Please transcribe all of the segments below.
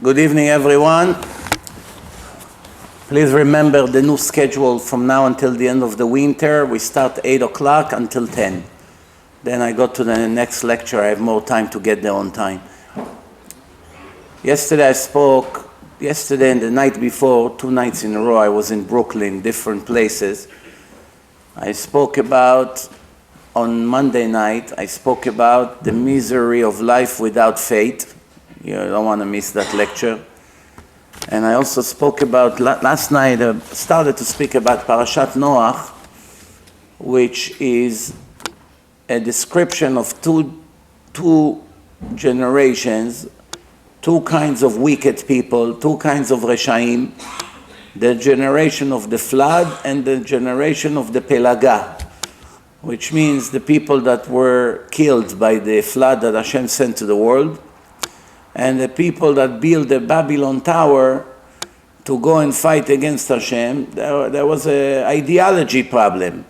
Good evening, everyone. Please remember the new schedule from now until the end of the winter. We start 8 o'clock until 10. Then I go to the next lecture. I have more time to get there on time. Yesterday and the night before, 2 nights in a row, I was in Brooklyn, different places. On Monday night, I spoke about the misery of life without faith. You don't want to miss that lecture. And I also spoke about, last night, started to speak about Parashat Noach, which is a description of two generations, two kinds of wicked people, two kinds of Reshaim, the generation of the flood and the generation of the Pelaga, which means the people that were killed by the flood that Hashem sent to the world, and the people that built the Babylon Tower to go and fight against Hashem. There was an ideology problem,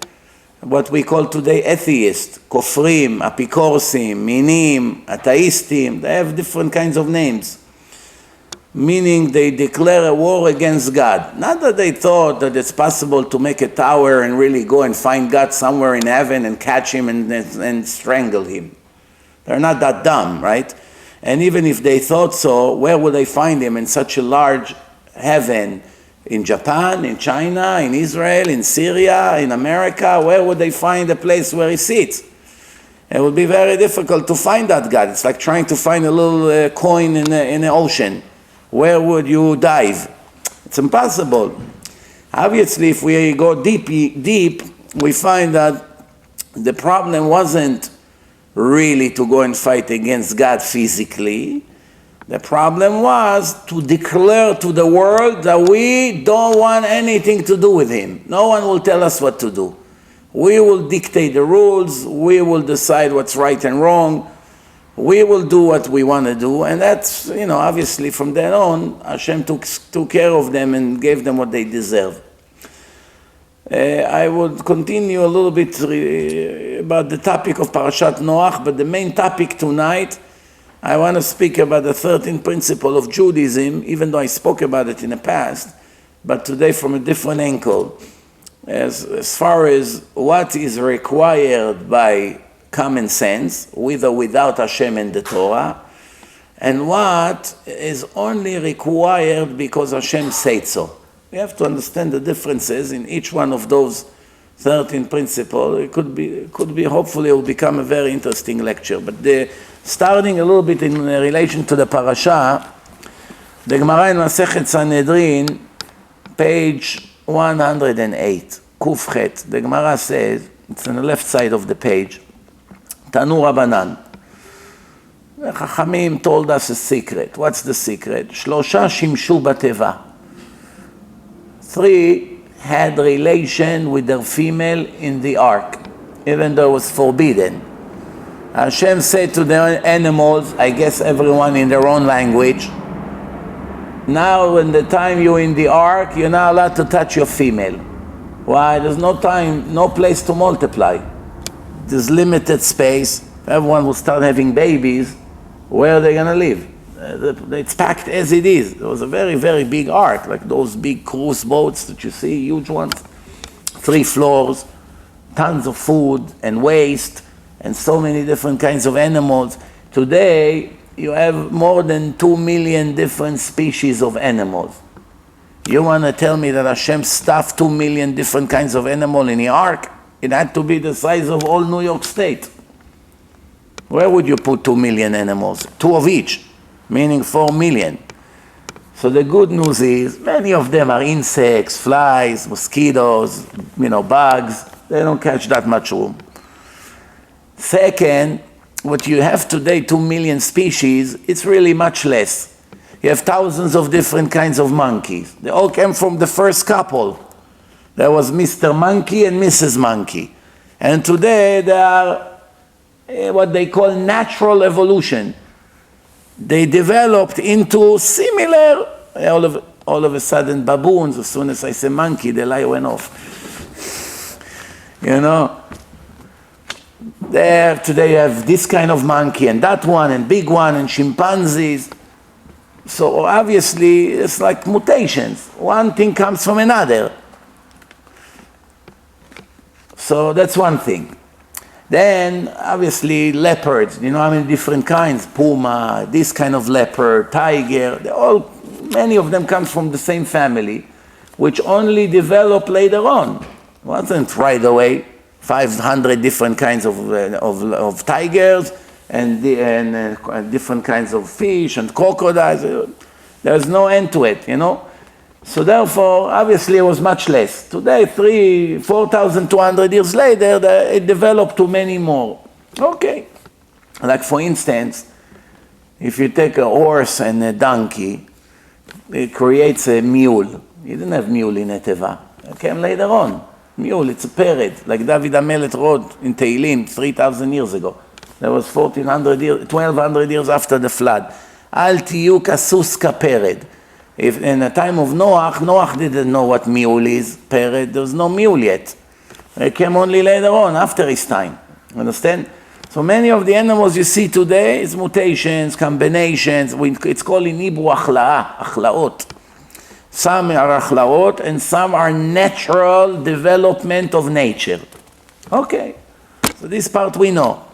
what we call today atheists, kofrim, apikorsim, minim, atheistim. They have different kinds of names, meaning they declare a war against God. Not that they thought that it's possible to make a tower and really go and find God somewhere in heaven and catch him and strangle him. They're not that dumb, right? And even if they thought so, where would they find him in such a large heaven? In Japan, in China, in Israel, in Syria, in America? Where would they find a place where he sits? It would be very difficult to find that God. It's like trying to find a little coin in the ocean. Where would you dive? It's impossible. Obviously, if we go deep, we find that the problem wasn't really to go and fight against God physically. The problem was to declare to the world that we don't want anything to do with him. No one will tell us what to do. We will dictate the rules. We will decide what's right and wrong. We will do what we want to do. And that's, obviously from then on, Hashem took care of them and gave them what they deserve. I would continue a little bit about the topic of Parashat Noach, but the main topic tonight, I want to speak about the 13th principle of Judaism, even though I spoke about it in the past, but today from a different angle, as far as what is required by common sense, with or without Hashem and the Torah, and what is only required because Hashem said so. We have to understand the differences in each one of those 13 principles. It could be, hopefully it will become a very interesting lecture. But starting a little bit in relation to the parasha, the Gemara in Masechet Sanhedrin, page 108, Kufchet, the Gemara says, it's on the left side of the page, Tanu Rabbanan. The Chachamim told us a secret. What's the secret? Shlosha shimshu bateva. 3 had relation with their female in the ark, even though it was forbidden. Hashem said to the animals, I guess everyone in their own language, now when the time you're in the ark, you're not allowed to touch your female. Why? There's no time, no place to multiply. There's limited space. Everyone will start having babies. Where are they going to live? It's packed as it is. There was a very, very big ark, like those big cruise boats that you see, huge ones. 3 floors, tons of food and waste, and so many different kinds of animals. Today, you have more than 2 million different species of animals. You want to tell me that Hashem stuffed 2 million different kinds of animal in the ark? It had to be the size of all New York State. Where would you put 2 million animals? 2 of each, meaning 4 million. So the good news is, many of them are insects, flies, mosquitoes, bugs. They don't catch that much room. Second, what you have today, 2 million species, it's really much less. You have thousands of different kinds of monkeys. They all came from the first couple. There was Mr. Monkey and Mrs. Monkey. And today they are what they call natural evolution. They developed into similar, all of a sudden baboons, as soon as I say monkey, the light went off. There today you have this kind of monkey and that one and big one and chimpanzees. So So obviously it's like mutations. One thing comes from another. So that's one thing. Then obviously leopards, you know how many different kinds, puma, this kind of leopard, tiger, many of them come from the same family, which only develop later on. It wasn't right away. 500 different kinds of tigers and different kinds of fish and crocodiles. There's no end to it, you know. So therefore, obviously it was much less. Today, 4,200 years later, it developed to many more. Okay. Like for instance, if you take a horse and a donkey, it creates a mule. You didn't have mule in Eteva. It came later on. Mule, it's a parrot, like David HaMelech wrote in Tehillim 3,000 years ago. That was 1,200 years after the flood. Al tiyu kasus kapered. If in the time of Noach didn't know what mule is, parrot, there was no mule yet. It came only later on, after his time. Understand? So many of the animals you see today is mutations, combinations. It's called in Hebrew achlaot. Some are achlaot and some are natural development of nature. Okay, so this part we know.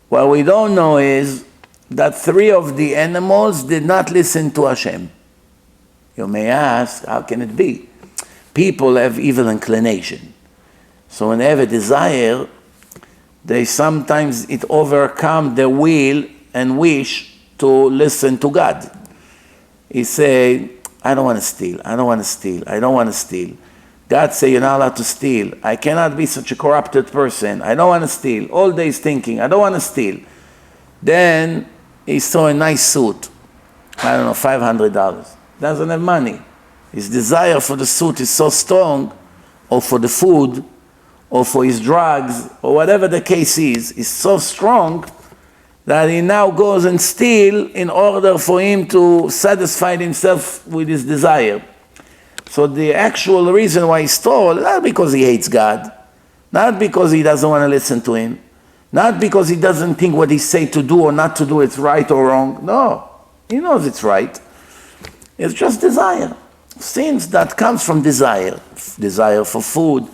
What we don't know is that 3 of the animals did not listen to Hashem. You may ask, how can it be? People have evil inclination. So when they have a desire, they sometimes it overcomes their will and wish to listen to God. He say, I don't want to steal, I don't want to steal, I don't want to steal. God say, you're not allowed to steal. I cannot be such a corrupted person. I don't want to steal. All day he's thinking, I don't want to steal. Then he saw a nice suit. I don't know, $500. Doesn't have money. His desire for the suit is so strong, or for the food, or for his drugs, or whatever the case is so strong that he now goes and steals in order for him to satisfy himself with his desire. So the actual reason why he stole, not because he hates God, not because he doesn't want to listen to him, not because he doesn't think what he say to do or not to do is right or wrong. No, he knows it's right. It's just desire. Sins that comes from desire. Desire for food,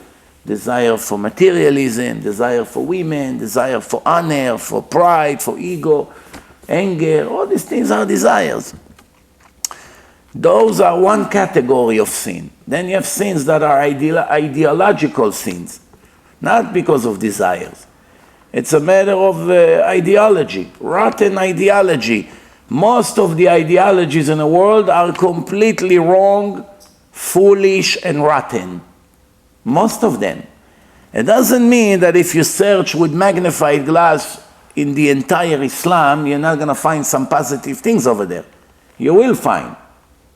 desire for materialism, desire for women, desire for honor, for pride, for ego, anger. All these things are desires. Those are one category of sin. Then you have sins that are ideological sins, not because of desires. It's a matter of ideology, rotten ideology. Most of the ideologies in the world are completely wrong, foolish, and rotten. Most of them. It doesn't mean that if you search with magnified glass in the entire Islam, you're not going to find some positive things over there. You will find.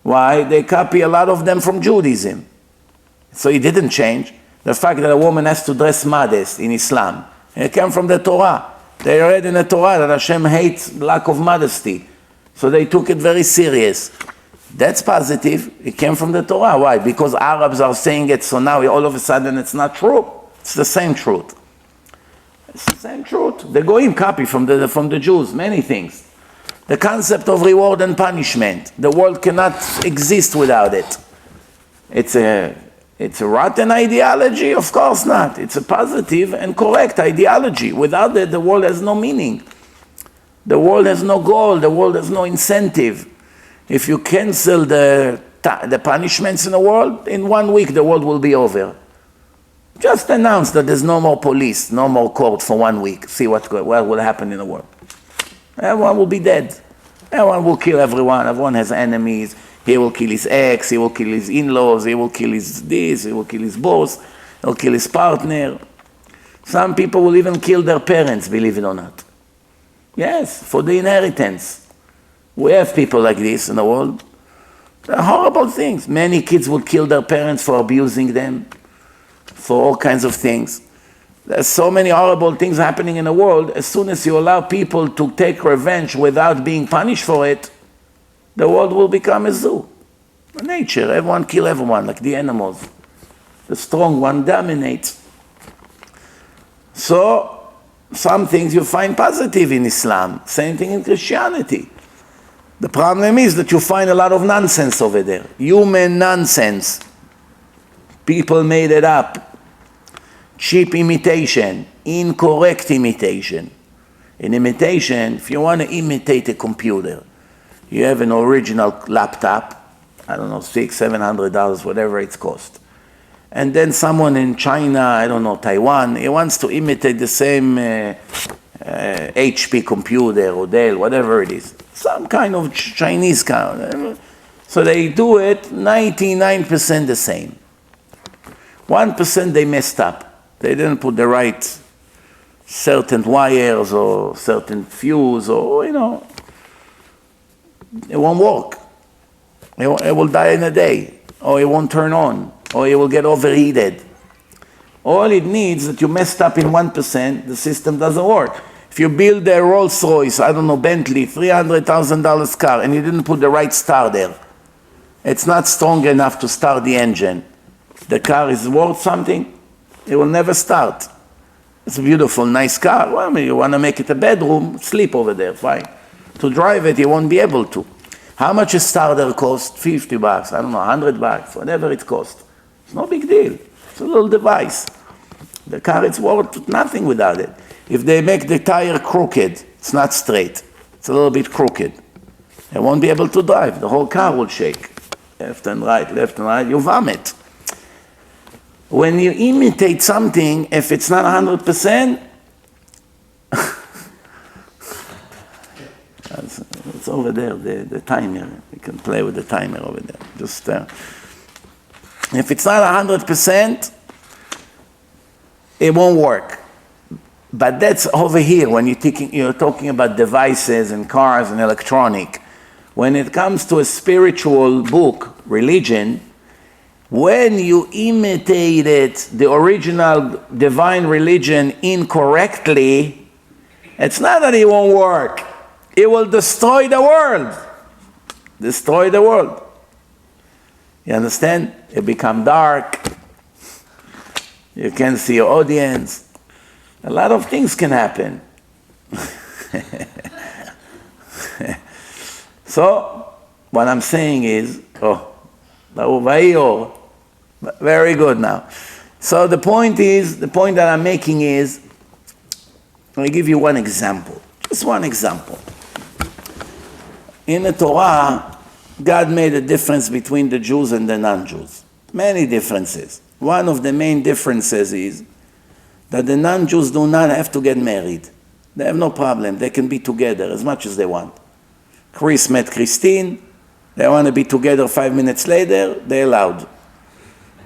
Why? They copy a lot of them from Judaism. So it didn't change. The fact that a woman has to dress modest in Islam, it came from the Torah. They read in the Torah that Hashem hates lack of modesty. So they took it very serious. That's positive. It came from the Torah. Why? Because Arabs are saying it, so now all of a sudden it's not true. It's the same truth. It's the same truth. The Goyim copy from the Jews, many things. The concept of reward and punishment. The world cannot exist without it. It's a rotten ideology? Of course not. It's a positive and correct ideology. Without it, the world has no meaning. The world has no goal. The world has no incentive. If you cancel the punishments in the world, in 1 week the world will be over. Just announce that there's no more police, no more court for 1 week. See what will happen in the world. Everyone will be dead. Everyone will kill everyone. Everyone has enemies. He will kill his ex, he will kill his in-laws, he will kill his this, he will kill his boss, he will kill his partner. Some people will even kill their parents, believe it or not. Yes, for the inheritance. We have people like this in the world. They're horrible things. Many kids will kill their parents for abusing them, for all kinds of things. There's so many horrible things happening in the world. As soon as you allow people to take revenge without being punished for it, the world will become a zoo. Nature, everyone kill everyone, like the animals. The strong one dominates. So, some things you find positive in Islam. Same thing in Christianity. The problem is that you find a lot of nonsense over there. Human nonsense. People made it up. Cheap imitation. Incorrect imitation. In imitation, if you want to imitate a computer, you have an original laptop, I don't know, $600-700, whatever it's cost. And then someone in China, I don't know, Taiwan, he wants to imitate the same HP computer or Dell, whatever it is. Some kind of Chinese kind. So they do it 99% the same. 1% they messed up. They didn't put the right certain wires or certain fuse or, it won't work. It will die in a day, or it won't turn on, or it will get overheated. All it needs is that you messed up in 1%, the system doesn't work. If you build a Rolls Royce, I don't know, Bentley, $300,000 car, and you didn't put the right starter, it's not strong enough to start the engine. The car is worth something, it will never start. It's a beautiful, nice car. Well, I mean, you want to make it a bedroom, sleep over there, fine. To drive it, you won't be able to. How much a starter cost? $50, I don't know, $100, whatever it costs. It's no big deal. It's a little device. The car is worth nothing without it. If they make the tire crooked, it's not straight. It's a little bit crooked. They won't be able to drive. The whole car will shake. Left and right, you vomit. When you imitate something, if it's not 100%, it's over there, the timer. You can play with the timer over there. Just if it's not 100%, it won't work. But that's over here when you're talking about devices and cars and electronic. When it comes to a spiritual book, religion, when you imitated the original divine religion incorrectly, it's not that it won't work. It will destroy the world. Destroy the world. You understand? It become dark. You can't see your audience. A lot of things can happen. So, what I'm saying is, very good now. So the point that I'm making is, let me give you one example. Just one example. In the Torah, God made a difference between the Jews and the non-Jews. Many differences. One of the main differences is that the non-Jews do not have to get married. They have no problem. They can be together as much as they want. Chris met Christine. They want to be together 5 minutes later, they're allowed.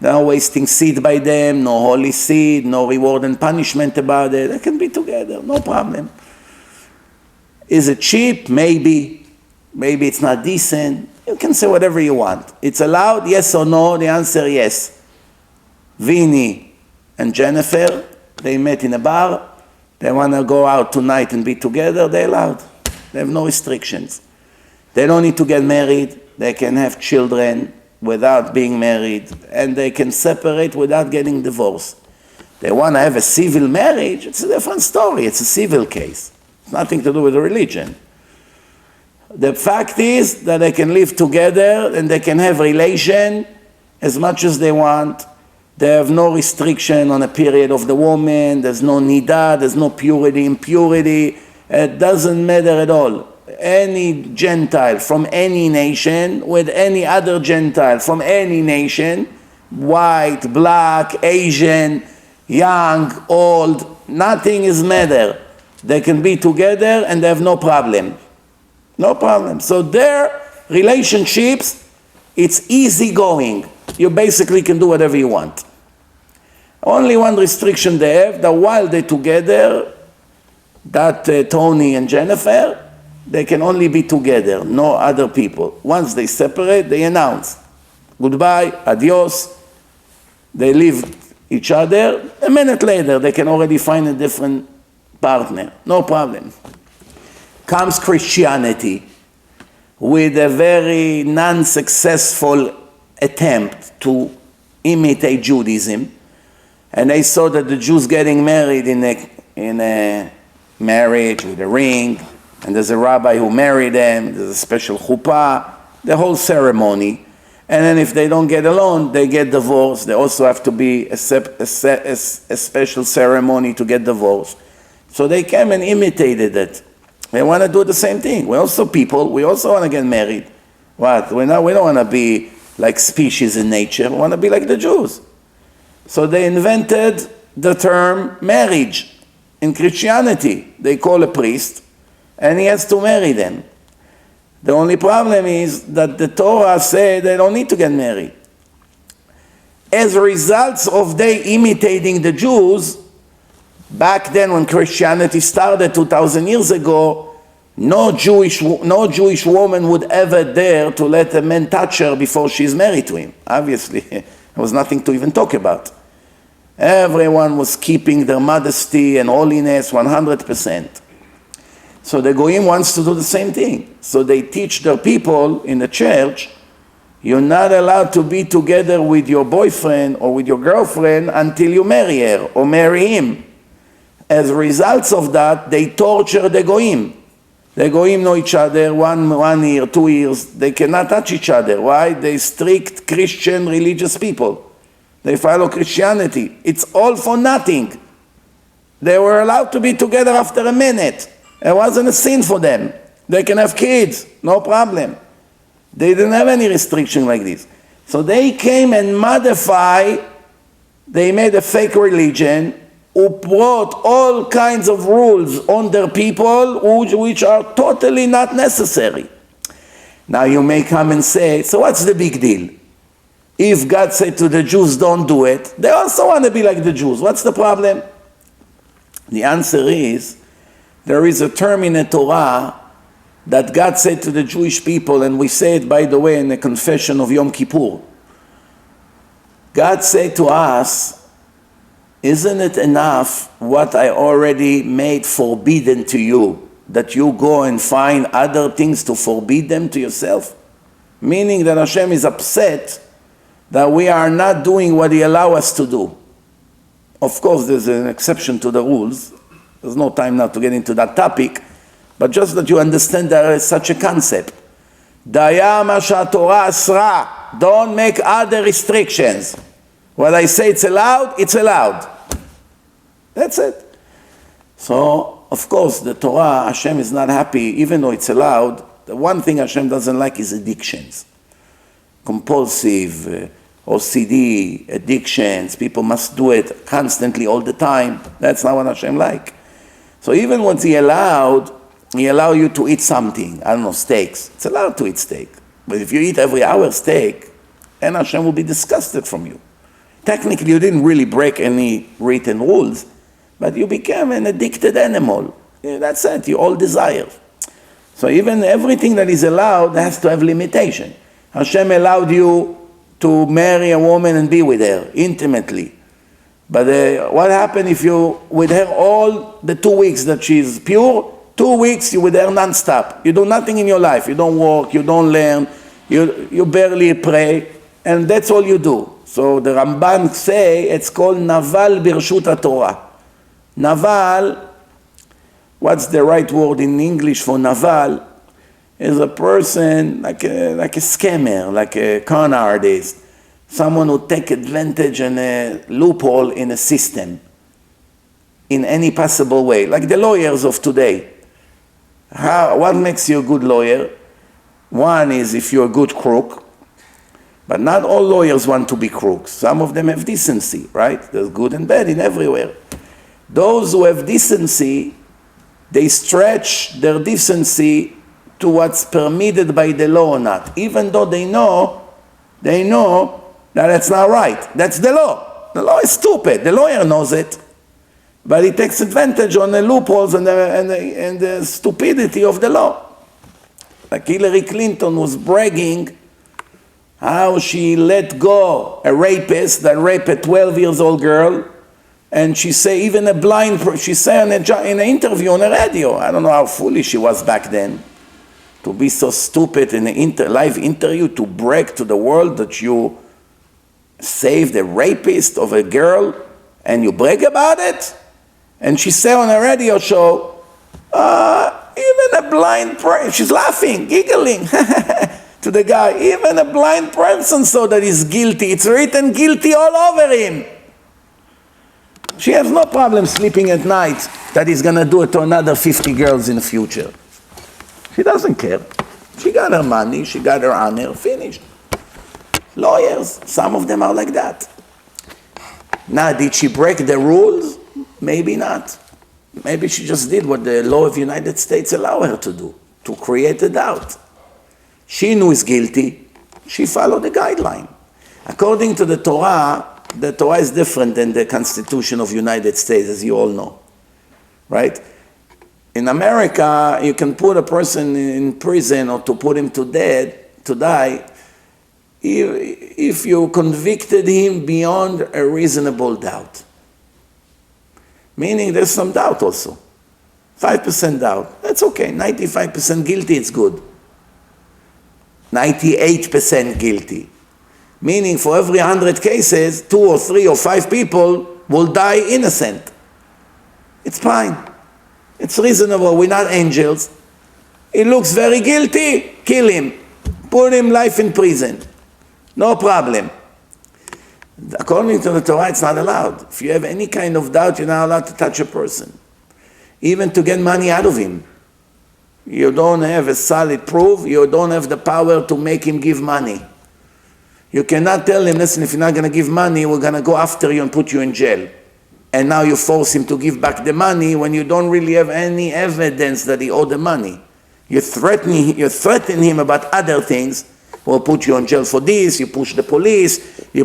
They're not wasting seed by them, no holy seed, no reward and punishment about it. They can be together, no problem. Is it cheap? Maybe. Maybe it's not decent. You can say whatever you want. It's allowed, yes or no? The answer, yes. Vinny and Jennifer, they met in a bar. They want to go out tonight and be together, they're allowed. They have no restrictions. They don't need to get married. They can have children without being married. And they can separate without getting divorced. They want to have a civil marriage. It's a different story. It's a civil case. It's nothing to do with the religion. The fact is that they can live together and they can have relation as much as they want. They have no restriction on a period of the woman. There's no nidah. There's no purity, impurity. It doesn't matter at all. Any Gentile from any nation with any other Gentile from any nation, white, black, Asian, young, old, nothing is matter. They can be together and they have no problem. No problem. So their relationships, it's easy going. You basically can do whatever you want. Only one restriction they have, that while they're together, that Tony and Jennifer, they can only be together, no other people. Once they separate, they announce, goodbye, adios. They leave each other. A minute later, they can already find a different partner. No problem. Comes Christianity with a very non-successful attempt to imitate Judaism. And they saw that the Jews getting married in a marriage with a ring, And there's a rabbi who married them, there's a special chuppah, the whole ceremony. And then if they don't get along, they get divorced. There also have to be a special ceremony to get divorced. So they came and imitated it. They want to do the same thing. We're also people, we also want to get married. What? We don't want to be like species in nature, we want to be like the Jews. So they invented the term marriage. In Christianity, they call a priest, and he has to marry them. The only problem is that the Torah says they don't need to get married. As a result of they imitating the Jews, back then when Christianity started 2,000 years ago, no Jewish woman would ever dare to let a man touch her before she's married to him. Obviously, there was nothing to even talk about. Everyone was keeping their modesty and holiness 100%. So the Goyim wants to do the same thing. So they teach their people in the church, you're not allowed to be together with your boyfriend or with your girlfriend until you marry her or marry him. As a result of that, they torture the Goyim. The Goyim know each other 1 year, 2 years. They cannot touch each other. Why? They strict Christian religious people. They follow Christianity. It's all for nothing. They were allowed to be together after a minute. It wasn't a sin for them. They can have kids, no problem. They didn't have any restriction like this. So they came and they made a fake religion who brought all kinds of rules on their people which are totally not necessary. Now you may come and say, so what's the big deal? If God said to the Jews, don't do it, they also want to be like the Jews. What's the problem? The answer is, there is a term in the Torah that God said to the Jewish people, and we say it, by the way, in the confession of Yom Kippur. God said to us, isn't it enough what I already made forbidden to you, that you go and find other things to forbid them to yourself? Meaning that Hashem is upset that we are not doing what He allows us to do. Of course, there's an exception to the rules. There's no time now to get into that topic, but just that you understand there is such a concept. Daya ma she'Torah asra. Don't make other restrictions. When I say it's allowed, it's allowed. That's it. So, of course, the Torah, Hashem is not happy, even though it's allowed. The one thing Hashem doesn't like is addictions. Compulsive, OCD, addictions, people must do it constantly all the time. That's not what Hashem like. So even once He allowed you to eat something, I don't know, steaks. It's allowed to eat steak. But if you eat every hour steak, then Hashem will be disgusted from you. Technically, you didn't really break any written rules, but you became an addicted animal. Yeah, that's it, you all desire. So even everything that is allowed has to have limitation. Hashem allowed you to marry a woman and be with her intimately. But what happened if you with her all the 2 weeks that she's pure? 2 weeks you with her non-stop. You do nothing in your life. You don't work, you don't learn, you barely pray, and that's all you do. So the Ramban say it's called Naval Birshut Torah. Naval, what's the right word in English for Naval? Is a person like a scammer, like a con artist. Someone who take advantage in a loophole in a system in any possible way, like the lawyers of today. What makes you a good lawyer? One is if you're a good crook, but not all lawyers want to be crooks. Some of them have decency, right? There's good and bad in everywhere. Those who have decency, they stretch their decency to what's permitted by the law or not, even though they know that it's not right. That's the law. The law is stupid. The lawyer knows it. But he takes advantage on the loopholes and the stupidity of the law. Like Hillary Clinton was bragging how she let go a rapist that raped a 12-year-old girl, and she say even a blind person, she said in an interview on the radio, I don't know how foolish she was back then, to be so stupid in a live interview to brag to the world that you saved a rapist of a girl and you brag about it. And she said on a radio show, Even a blind person, she's laughing, giggling to the guy. Even a blind person saw that he's guilty. It's written guilty all over him. She has no problem sleeping at night that he's going to do it to another 50 girls in the future. She doesn't care. She got her money, she got her honor, finished. Lawyers, some of them are like that. Now, did she break the rules? Maybe not. Maybe she just did what the law of the United States allow her to do, to create a doubt. She knew he's guilty. She followed the guideline. According to the Torah is different than the Constitution of the United States, as you all know, right? In America, you can put a person in prison or to put him to die, if you convicted him beyond a reasonable doubt. Meaning there's some doubt also. 5% doubt, that's okay. 95% guilty, it's good. 98% guilty. Meaning for every 100 cases, 2 or 3 or 5 people will die innocent. It's fine. It's reasonable. We're not angels. He looks very guilty. Kill him. Put him life in prison. No problem. According to the Torah, it's not allowed. If you have any kind of doubt, you're not allowed to touch a person. Even to get money out of him. You don't have a solid proof. You don't have the power to make him give money. You cannot tell him, listen, if you're not going to give money, we're going to go after you and put you in jail. And now you force him to give back the money when you don't really have any evidence that he owed the money. You threaten him about other things. We'll put you in jail for this, you push the police, you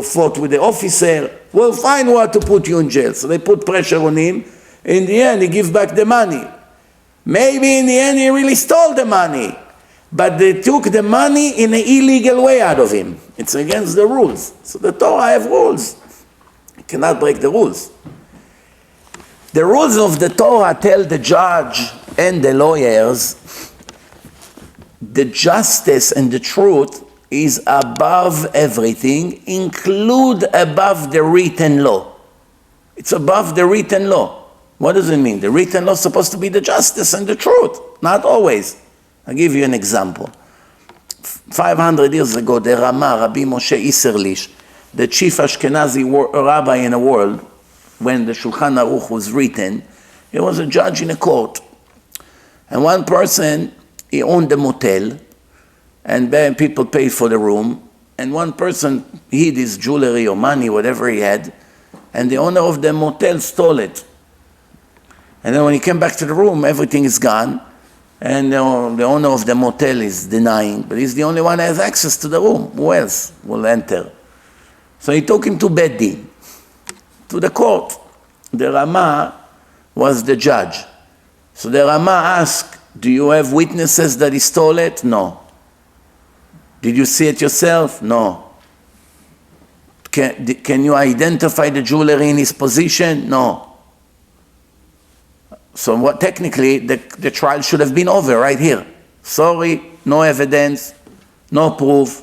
fought with the officer. We'll find what to put you in jail. So they put pressure on him. In the end, he gives back the money. Maybe in the end, he really stole the money. But they took the money in an illegal way out of him. It's against the rules. So the Torah have rules. You cannot break the rules. The rules of the Torah tell the judge and the lawyers the justice and the truth is above everything, include above the written law. It's above the written law. What does it mean? The written law is supposed to be the justice and the truth. Not always. I'll give you an example. 500 years ago, the Rama, Rabbi Moshe Isserlich, the chief Ashkenazi rabbi in the world, when the Shulchan Aruch was written, he was a judge in a court. And one person, he owned a motel, and then people paid for the room, and one person hid his jewelry or money, whatever he had, and the owner of the motel stole it. And then when he came back to the room, everything is gone, and the owner of the motel is denying, but he's the only one that has access to the room. Who else will enter? So he took him to Beit Din, to the court. The Rama was the judge. So the Rama asked, do you have witnesses that he stole it? No. Did you see it yourself? No. Can you identify the jewelry in his position? No. So what, technically, the trial should have been over right here. Sorry, no evidence, no proof,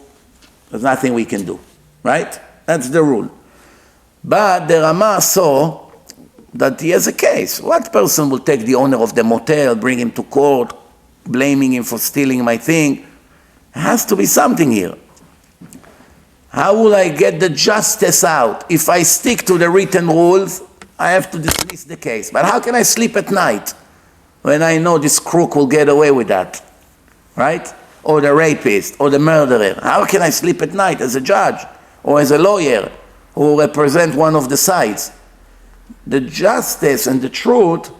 there's nothing we can do, right? That's the rule. But the Rama saw that he has a case. What person will take the owner of the motel, bring him to court, blaming him for stealing my thing? There has to be something here. How will I get the justice out? If I stick to the written rules, I have to dismiss the case. But how can I sleep at night when I know this crook will get away with that, right? Or the rapist, or the murderer. How can I sleep at night as a judge or as a lawyer who represent one of the sides? The justice and the truth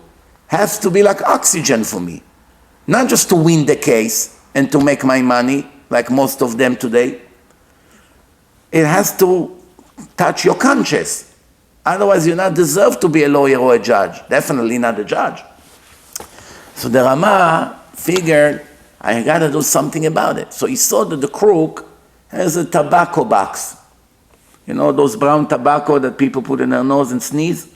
has to be like oxygen for me. Not just to win the case and to make my money, like most of them today. It has to touch your conscience. Otherwise, you not deserve to be a lawyer or a judge. Definitely not a judge. So the Rama figured, I got to do something about it. So he saw that the crook has a tobacco box. You know those brown tobacco that people put in their nose and sneeze?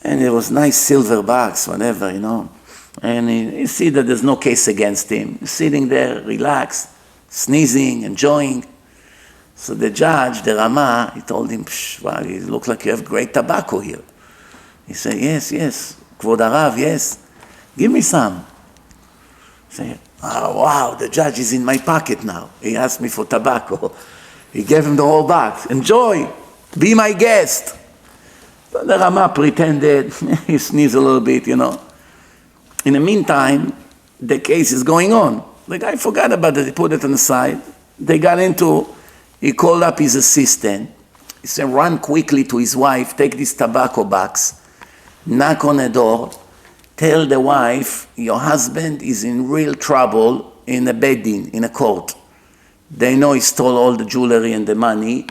And it was nice silver box, whatever, you know. And you see that there's no case against him. He's sitting there, relaxed, sneezing, enjoying. So the judge, the Rama, he told him, wow, you look like you have great tobacco here. He said, yes, Kvod Harav, yes. Give me some. Say, oh, wow, the judge is in my pocket now. He asked me for tobacco. He gave him the whole box. Enjoy. Be my guest. So the Rama pretended. He sneezed a little bit, In the meantime, the case is going on. The guy forgot about it. He put it on the side. He called up his assistant. He said, run quickly to his wife, take this tobacco box, knock on the door, tell the wife, your husband is in real trouble in a bedding, in a court. They know he stole all the jewelry and the money,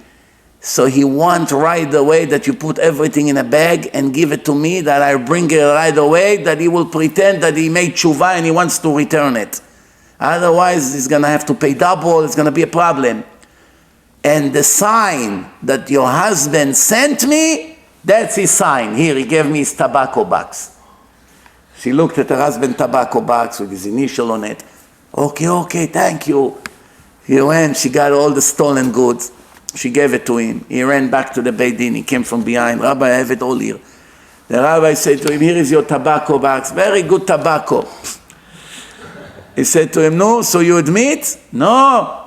so he wants right away that you put everything in a bag and give it to me, that I bring it right away, that he will pretend that he made tshuva and he wants to return it. Otherwise, he's going to have to pay double, it's going to be a problem. And the sign that your husband sent me, that's his sign. Here, he gave me his tobacco box. She looked at her husband's tobacco box with his initial on it. Okay, thank you. He went, she got all the stolen goods. She gave it to him. He ran back to the Beit Din. He came from behind. Rabbi, I have it all here. The rabbi said to him, here is your tobacco box. Very good tobacco. He said to him, no, so you admit? No.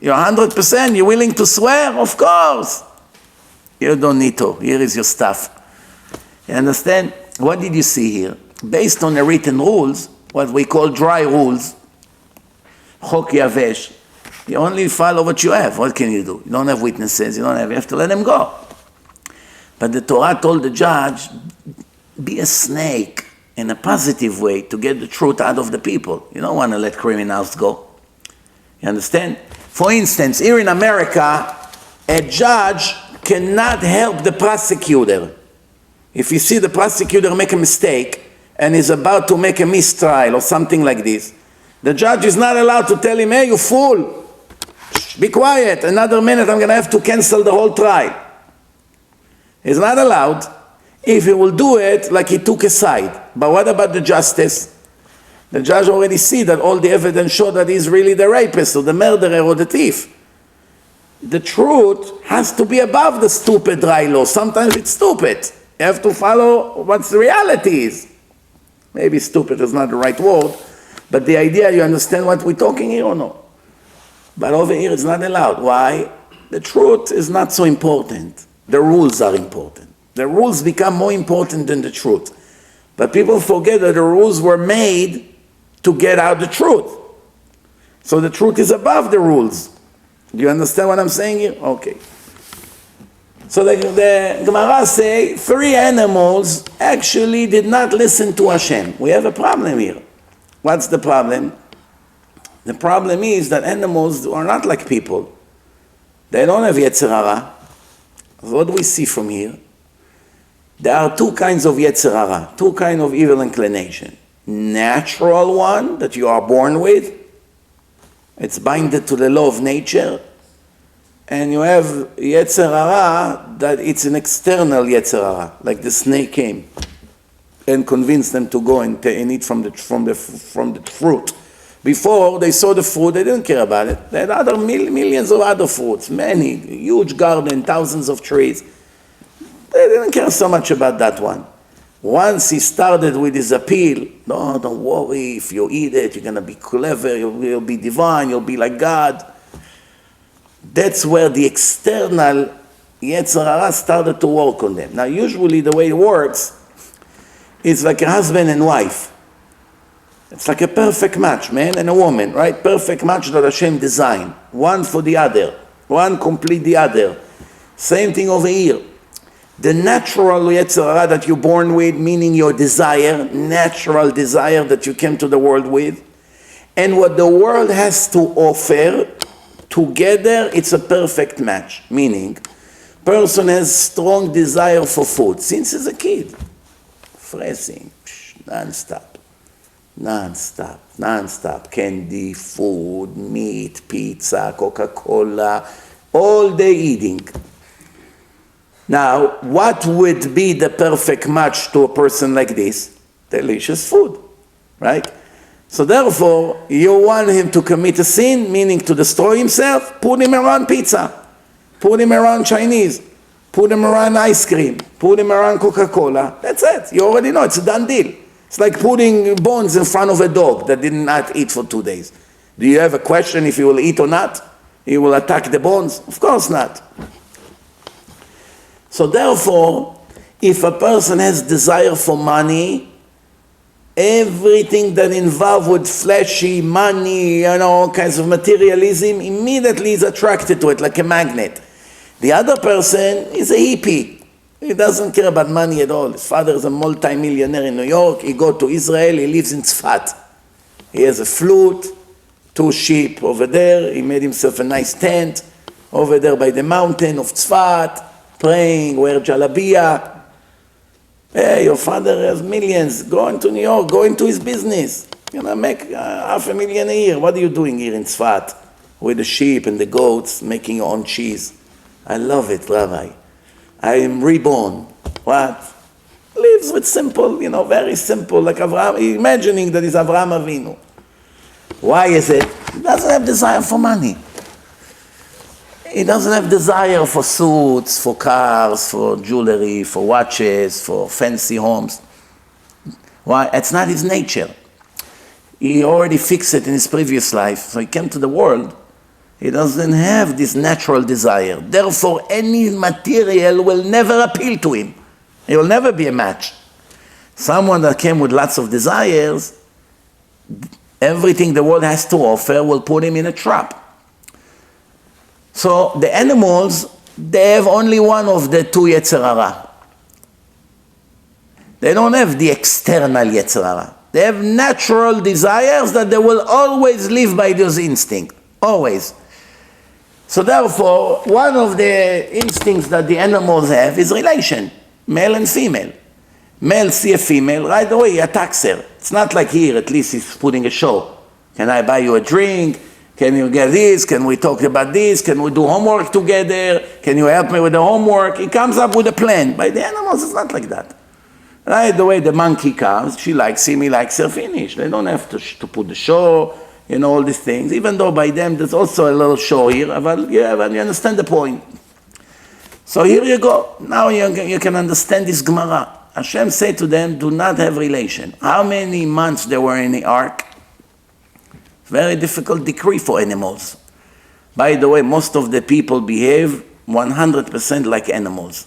You're 100%, you're willing to swear? Of course. You don't need to. Here is your stuff. You understand? What did you see here? Based on the written rules, what we call dry rules, Chok Yavesh, you only follow what you have. What can you do? You don't have witnesses, you have to let them go. But the Torah told the judge, be a snake in a positive way to get the truth out of the people. You don't want to let criminals go. You understand? For instance, here in America, a judge cannot help the prosecutor. If you see the prosecutor make a mistake and is about to make a mistrial or something like this, the judge is not allowed to tell him, hey, you fool, be quiet, another minute I'm going to have to cancel the whole trial. He's not allowed if he will do it like he took a side. But what about the justice? The judge already see that all the evidence show that he's really the rapist or the murderer or the thief. The truth has to be above the stupid dry law. Sometimes it's stupid. You have to follow what the reality is. Maybe stupid is not the right word, but the idea, you understand what we're talking here or no? But over here it's not allowed. Why? The truth is not so important. The rules are important. The rules become more important than the truth. But people forget that the rules were made to get out the truth. So the truth is above the rules. Do you understand what I'm saying here? Okay. So the Gemara say 3 animals actually did not listen to Hashem. We have a problem here. What's the problem? The problem is that animals are not like people. They don't have Yetzer Hara. What do we see from here? There are 2 kinds of Yetzer Hara, 2 kinds of evil inclination. Natural one that you are born with, it's binded to the law of nature, and you have Yetzer Hara that it's an external Yetzer Hara, like the snake came and convinced them to go and eat from the fruit. Before they saw the fruit, they didn't care about it. They had other millions of other fruits, many, huge garden, thousands of trees. They didn't care so much about that one. Once he started with his appeal, no, don't worry, if you eat it, you're going to be clever, you'll be divine, you'll be like God. That's where the external Yetzer Hara started to work on them. Now, usually the way it works, it's like a husband and wife. It's like a perfect match, man and a woman, right? Perfect match that Hashem designed. One for the other. One complete the other. Same thing over here. The natural Yetzer Hara that you're born with, meaning your desire, natural desire that you came to the world with, and what the world has to offer, together it's a perfect match. Meaning, person has strong desire for food since he's a kid. Freezing, non-stop. Candy, food, meat, pizza, Coca-Cola, all day eating. Now, what would be the perfect match to a person like this? Delicious food, right? So therefore, you want him to commit a sin, meaning to destroy himself, put him around pizza, put him around Chinese. put them around ice cream, put them around Coca-Cola. That's it. You already know, it's a done deal. It's like putting bones in front of a dog that did not eat for 2 days. Do you have a question if he will eat or not? He will attack the bones? Of course not. So therefore, if a person has desire for money, everything that involved with fleshy money, all kinds of materialism, immediately is attracted to it like a magnet. The other person is a hippie. He doesn't care about money at all. His father is a multi-millionaire in New York. He goes to Israel. He lives in Tzfat. He has a flute, 2 sheep over there. He made himself a nice tent over there by the mountain of Tzfat, praying, wear jalabia. Hey, your father has millions. Go into New York. Go into his business. Make $500,000 a year. What are you doing here in Tzfat with the sheep and the goats, making your own cheese? I love it, Rabbi. I am reborn. What? Lives with simple, very simple, like Avraham, imagining that he's Avraham Avinu. Why is it? He doesn't have desire for money. He doesn't have desire for suits, for cars, for jewelry, for watches, for fancy homes. Why? It's not his nature. He already fixed it in his previous life. So he came to the world. He doesn't have this natural desire. Therefore, any material will never appeal to him. He will never be a match. Someone that came with lots of desires, everything the world has to offer will put him in a trap. So the animals, they have only one of the 2 Yetzer Hara. They don't have the external Yetzer Hara. They have natural desires that they will always live by those instincts. Always. So therefore, one of the instincts that the animals have is relation, male and female. Male see a female, right away he attacks her. It's not like here, at least he's putting a show. Can I buy you a drink? Can you get this? Can we talk about this? Can we do homework together? Can you help me with the homework? He comes up with a plan. By the animals, it's not like that. Right away the monkey comes, she likes him, he likes her, finish. They don't have to put the show, all these things, even though by them there's also a little show here, but you understand the point. So here you go. Now you can understand this Gemara. Hashem said to them, do not have relation. How many months they were in the ark? Very difficult decree for animals. By the way, most of the people behave 100% like animals.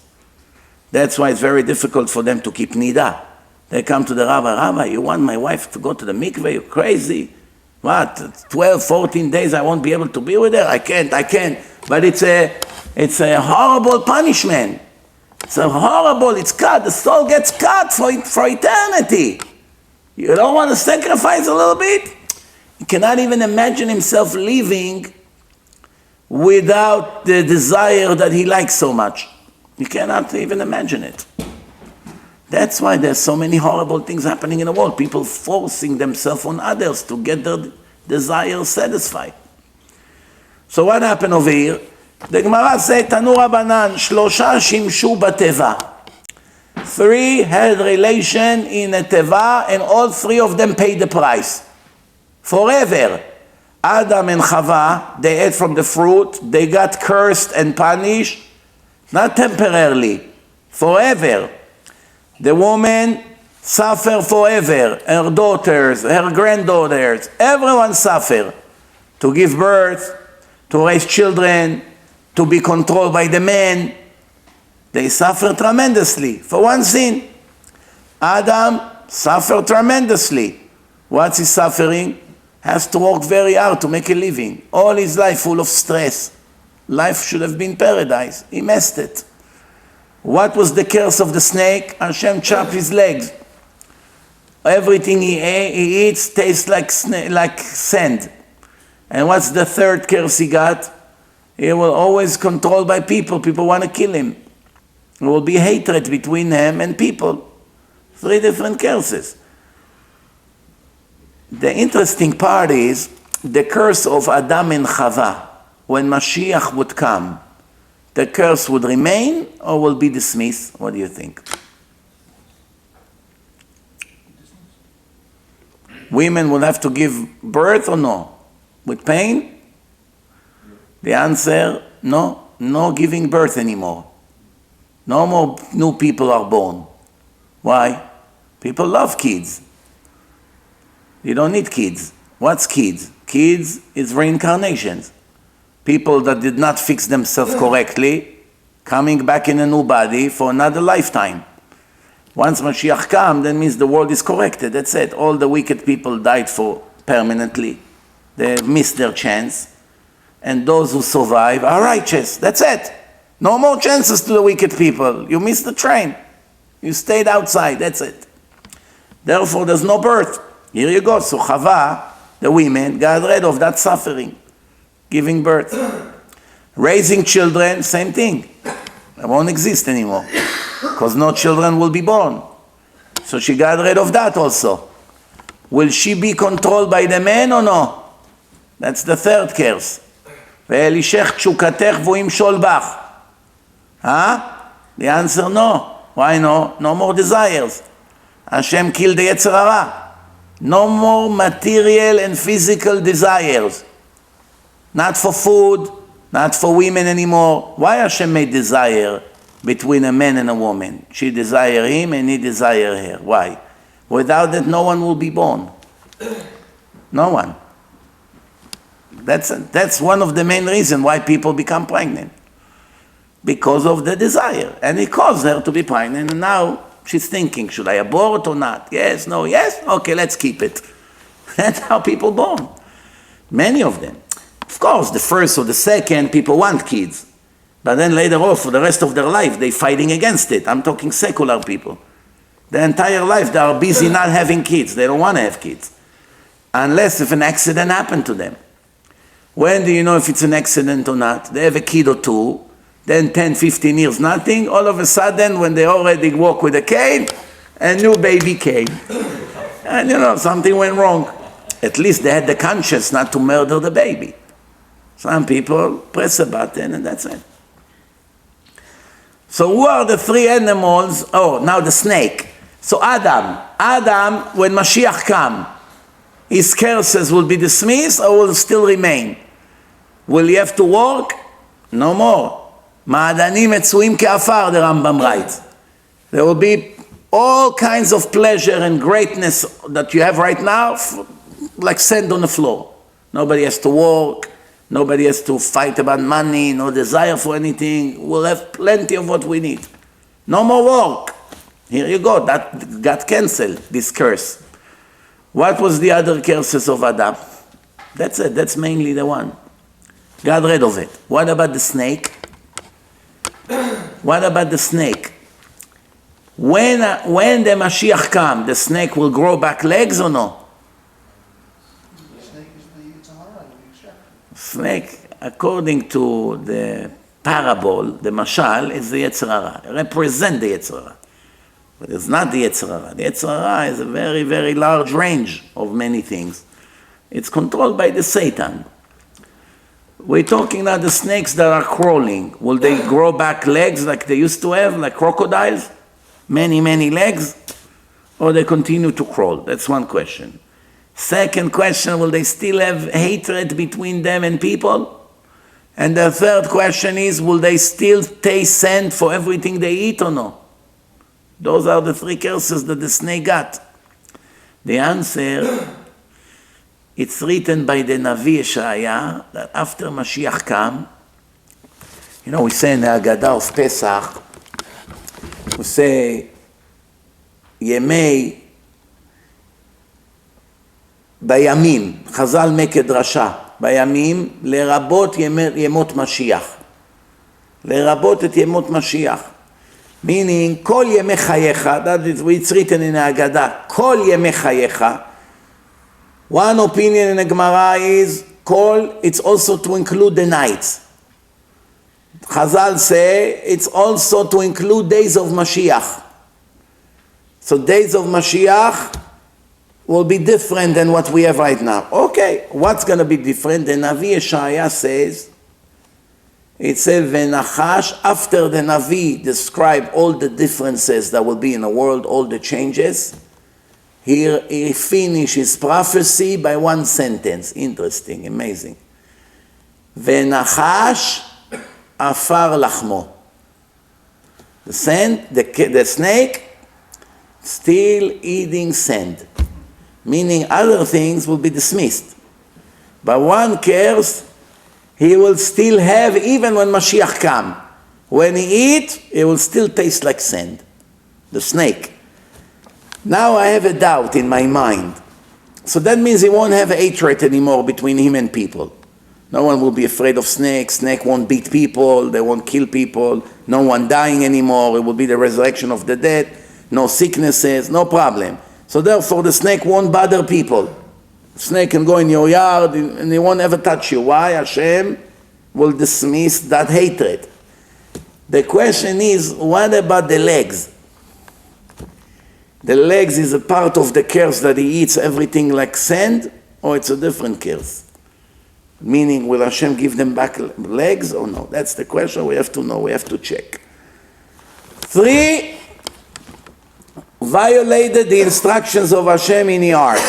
That's why it's very difficult for them to keep nida. They come to the Rabbi, you want my wife to go to the mikveh? You're crazy. What, 12, 14 days I won't be able to be with her? I can't. But it's a horrible punishment. It's cut. The soul gets cut for eternity. You don't want to sacrifice a little bit? He cannot even imagine himself living without the desire that he likes so much. You cannot even imagine it. That's why there's so many horrible things happening in the world. People forcing themselves on others to get their desires satisfied. So what happened over here? The Gemara said, Tanu Rabbanan, Shlosha Shimshu Bateva. 3 had relation in a Teva, and all 3 of them paid the price. Forever. Adam and Chava, they ate from the fruit, they got cursed and punished, not temporarily, forever. The woman suffered forever, her daughters, her granddaughters, everyone suffered to give birth, to raise children, to be controlled by the men. They suffered tremendously for one sin. Adam suffered tremendously. What's he suffering? Has to work very hard to make a living. All his life full of stress. Life should have been paradise. He messed it. What was the curse of the snake? Hashem chopped his legs. Everything he eats tastes like sand. And what's the 3rd curse he got? He will always controlled by people. People want to kill him. There will be hatred between him and people. 3 different curses. The interesting part is the curse of Adam and Chava. When Mashiach would come, the curse would remain or will be dismissed? What do you think? Women will have to give birth or no? With pain? The answer, no. No giving birth anymore. No more new people are born. Why? People love kids. You don't need kids. What's kids? Kids is reincarnations. People that did not fix themselves correctly, coming back in a new body for another lifetime. Once Mashiach comes, that means the world is corrected. That's it. All the wicked people died for permanently. They missed their chance. And those who survive are righteous. That's it. No more chances to the wicked people. You missed the train. You stayed outside. That's it. Therefore, there's no birth. Here you go. So Chava, the women, got rid of that suffering. Giving birth. Raising children, same thing. It won't exist anymore. Because no children will be born. So she got rid of that also. Will she be controlled by the man or no? That's the third curse. ואלישך תשוקתך והוא ימשול בך. The answer no. Why no? No more desires. Hashem killed the Yetzer Hara. No more material and physical desires. Not for food, not for women anymore. Why Hashem made desire between a man and a woman? She desire him and he desire her. Why? Without that, no one will be born. No one. That's one of the main reasons why people become pregnant. Because of the desire. And it caused her to be pregnant. And now she's thinking, should I abort or not? Yes, no, yes? Okay, let's keep it. That's how people born. Many of them. Of course, the first or the second, people want kids. But then later on, for the rest of their life, they're fighting against it. I'm talking secular people. Their entire life, they are busy not having kids. They don't want to have kids. Unless if an accident happened to them. When do you know if it's an accident or not? They have a kid or two, then 10, 15 years, nothing. All of a sudden, when they already walk with a cane, a new baby came. And you know, something went wrong. At least they had the conscience not to murder the baby. Some people press a button and that's it. So who are the three animals? Oh, now the snake. So Adam, when Mashiach comes, his curses will be dismissed or will still remain? Will he have to work? No more. Ma'adanim etzuim ke'afar, the Rambam writes. There will be all kinds of pleasure and greatness that you have right now, like sand on the floor. Nobody has to work. Nobody has to fight about money, no desire for anything. We'll have plenty of what we need. No more work. Here you go. That got cancelled, this curse. What was the other curses of Adam? That's it. That's mainly the one. Got rid of it. What about the snake? What about the snake? When the Mashiach comes, the snake will grow back legs or no? Snake, according to the parable, the mashal, is the Yetzer Hara. Represent the Yetzer Hara. But it's not the Yetzer Hara. The Yetzer Hara is a very, very large range of many things. It's controlled by the Satan. We're talking about the snakes that are crawling. Will they grow back legs like they used to have, like crocodiles? Many, many legs? Or they continue to crawl? That's one question. Second question, will they still have hatred between them and people? And the third question is, will they still taste sand for everything they eat or no? Those are the three curses that the snake got. The answer, it's written by the Navi Yeshaya that after Mashiach come, you know, we say in the Haggadah of Pesach, we say, Yemei בימים, חז"ל מקדרשה, בימים לרבות ימות משיח. לרבות את ימות משיח. Meaning, כל ימי חייך, that is it's written in ההגדה, כל ימי חייך. One opinion in the Gemara is, כל, it's also to include the nights. Chazal say, it's also to include days of Mashiach. So days of Mashiach will be different than what we have right now. Okay, what's going to be different? The Navi Yeshaya says, it says, Venachash, after the Navi described all the differences that will be in the world, all the changes, he finished his prophecy by one sentence. Interesting, amazing. Venachash afar lachmo. The sand, the snake, still eating sand. Meaning other things will be dismissed. But one cares, he will still have, even when Mashiach comes. When he eats, it will still taste like sand. The snake. Now I have a doubt in my mind. So that means he won't have hatred anymore between him and people. No one will be afraid of snakes. Snake won't beat people. They won't kill people. No one dying anymore. It will be the resurrection of the dead. No sicknesses. No problem. So therefore the snake won't bother people. The snake can go in your yard and he won't ever touch you. Why? Hashem will dismiss that hatred. The question is, what about the legs? The legs is a part of the curse that he eats everything like sand, or it's a different curse? Meaning, will Hashem give them back legs or no? That's the question we have to know, we have to check. 3, violated the instructions of Hashem in the ark.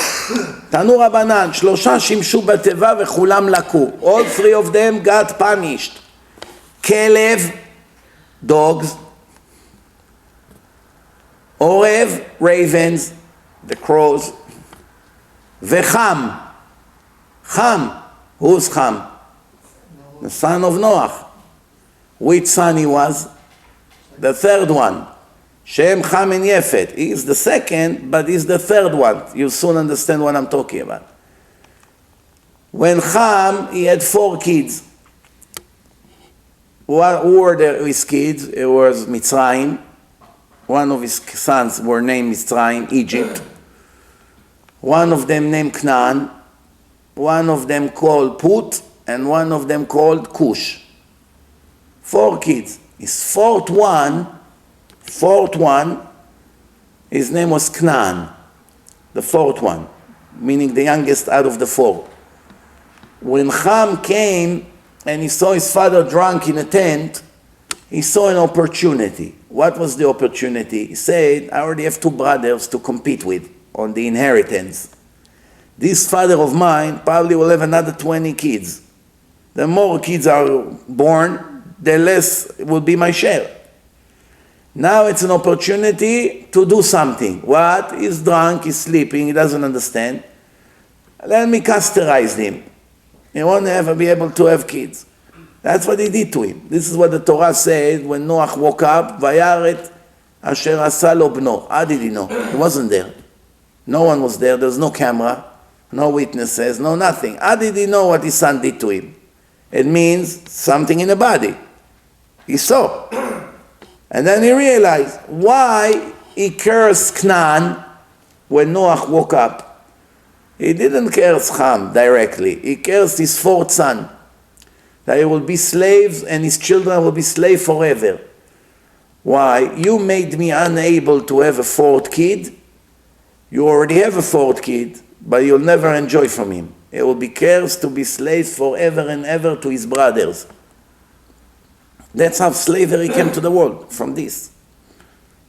Tanu Rabbanan, 3 שימשו בתיבה וכולם לקו. All 3 of them got punished. כלב, dogs. Orev, ravens, the crows. Vecham. Cham. Who's Cham? The son of Noah. Which son he was? The third one. Shem, Cham, and Yefet. He's the second, but he's the third one. You'll soon understand what I'm talking about. When Cham, he had 4 kids. Who were his kids? It was Mitzrayim. One of his sons were named Mitzrayim, Egypt. One of them named Canaan. One of them called Put, and one of them called Cush. 4 kids. His fourth one, his name was Canaan. The fourth one, meaning the youngest out of the 4. When Ham came and he saw his father drunk in a tent, he saw an opportunity. What was the opportunity? He said, I already have 2 brothers to compete with on the inheritance. This father of mine probably will have another 20 kids. The more kids are born, the less will be my share. Now it's an opportunity to do something. What? He's drunk, he's sleeping, he doesn't understand. Let me castraterize him. He won't ever be able to have kids. That's what he did to him. This is what the Torah said when Noah woke up, Vayaret asher asa lo bno. How did he know? He wasn't there. No one was there. There's no camera, no witnesses, no nothing. How did he know what his son did to him? It means something in the body. He saw. And then he realized why he cursed Canaan when Noah woke up. He didn't curse Ham directly. He cursed his 4th son. That he will be slaves and his children will be slaves forever. Why? You made me unable to have a 4th kid. You already have a 4th kid, but you'll never enjoy from him. He will be cursed to be slaves forever and ever to his brothers. That's how slavery came to the world, from this.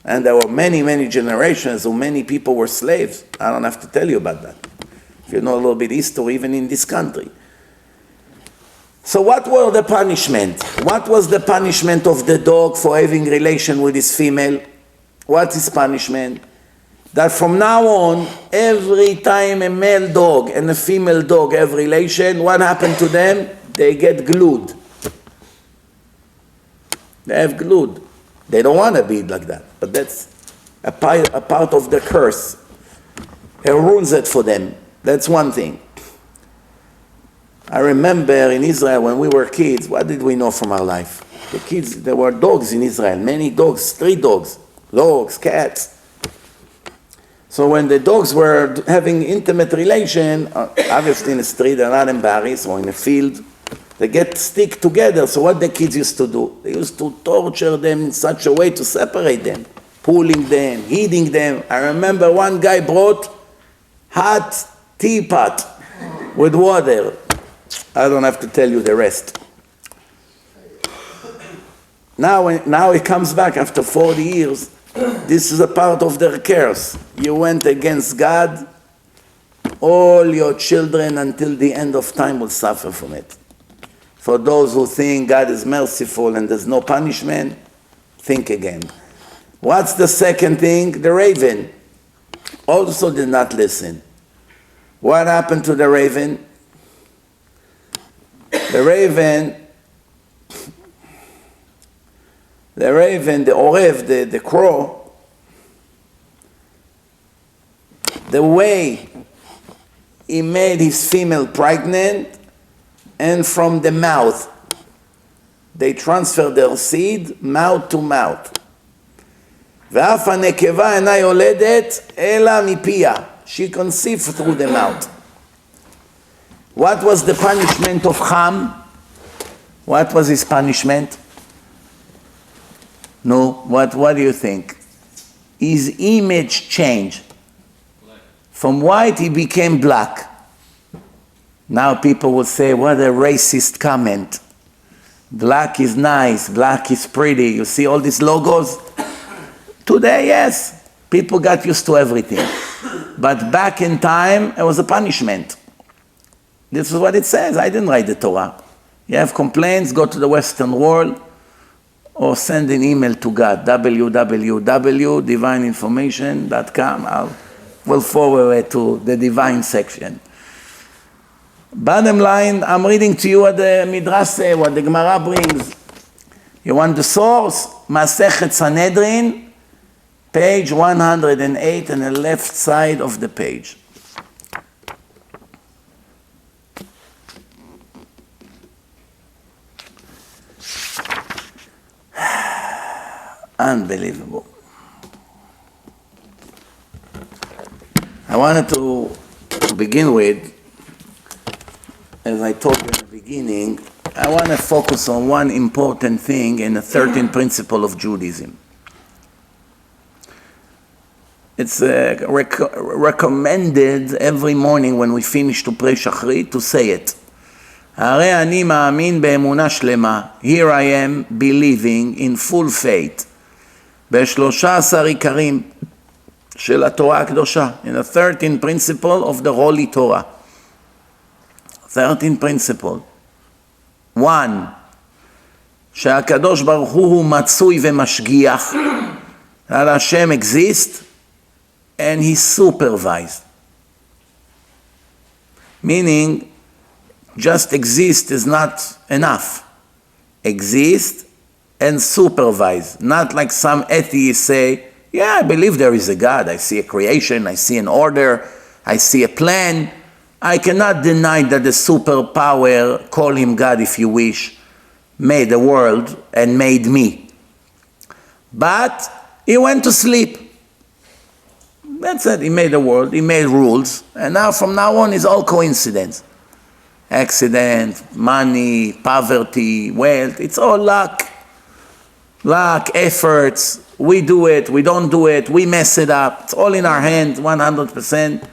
And there were many, many generations who many people were slaves. I don't have to tell you about that. If you know a little bit history, even in this country. So what were the punishment? What was the punishment of the dog for having relation with his female? What is punishment? That from now on, every time a male dog and a female dog have relation, what happened to them? They get glued. They have glued. They don't want to be like that, but that's a part of the curse. It ruins it for them. That's one thing. I remember in Israel when we were kids, what did we know from our life? The kids, there were dogs in Israel, many dogs, street dogs, cats. So when the dogs were having intimate relation, obviously in the street, they're not embarrassed, or in a field, they stick together. So what the kids used to do? They used to torture them in such a way to separate them, pulling them, hitting them. I remember one guy brought hot teapot with water. I don't have to tell you the rest. Now it comes back after 40 years. This is a part of their curse. You went against God. All your children until the end of time will suffer from it. For those who think God is merciful and there's no punishment, Think again. What's the second thing? The raven also did not listen. What happened to the raven? The orev, the crow, the way he made his female pregnant, and from the mouth, they transfer their seed mouth to mouth. ואף הנקבה אינה יולדת אלא מפיה. She conceived through the mouth. What was the punishment of Ham? What was his punishment? No, what do you think? His image changed. From white he became black. Now people will say, what a racist comment. Black is nice, black is pretty. You see all these logos? Today, yes, people got used to everything. But back in time, it was a punishment. This is what it says. I didn't write the Torah. You have complaints, go to the Western world, or send an email to God, www.divineinformation.com. We'll forward it to the divine section. Bottom line, I'm reading to you what the Midrash says, what the Gemara brings. You want the source? Masechet Sanhedrin, page 108 on the left side of the page. Unbelievable. I wanted to begin with, as I told you in the beginning, I want to focus on one important thing in the 13th principle of Judaism. It's recommended every morning when we finish to pray Shachrit to say it. הרי אני מאמין באמונה שלמה. Here I am believing in full faith. ב13 עיקרים של התורה הקדושה. In the 13th principle of the Holy Torah. 13th principle. 1. שהקדוש ברוך הוא מצוי ומשגיח. That Hashem exists and He supervised. Meaning, just exist is not enough. Exist and supervise. Not like some atheists say, yeah, I believe there is a God. I see a creation, I see an order, I see a plan. I cannot deny that the superpower, call him God if you wish, made the world and made me. But he went to sleep. That's it. He made the world, he made rules, and now from now on it's all coincidence. Accident, money, poverty, wealth, it's all luck. Luck, efforts, we do it, we don't do it, we mess it up. It's all in our hands, 100%.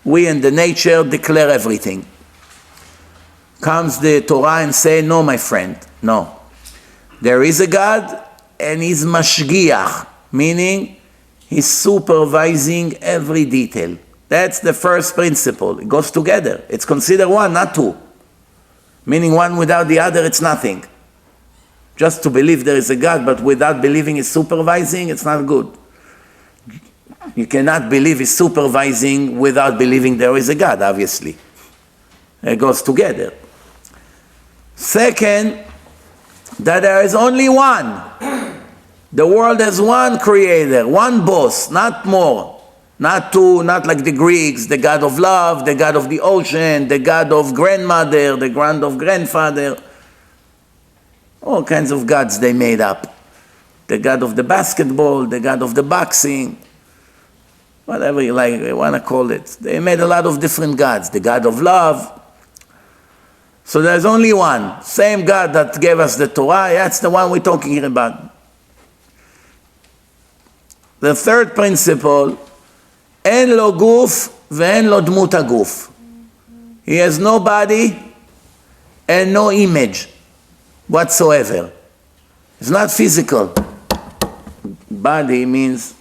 We and the nature declare everything. Comes the Torah and say, no, my friend, no. There is a God and He's mashgiach, meaning He's supervising every detail. That's the first principle. It goes together. It's considered one, not two. Meaning one without the other, it's nothing. Just to believe there is a God, but without believing He's supervising, it's not good. You cannot believe He's supervising without believing there is a God, obviously. It goes together. Second, that there is only one. The world has one creator, one boss, not more. Not two, not like the Greeks, the God of love, the God of the ocean, the God of grandmother, the God of grandfather. All kinds of gods they made up. The God of the basketball, the God of the boxing, whatever you like, you want to call it. They made a lot of different gods. The God of love. So there's only one. Same God that gave us the Torah, that's the one we're talking here about. The third principle, אין לו גוף ואין לו דמות הגוף. He has no body and no image whatsoever. It's not physical. Body means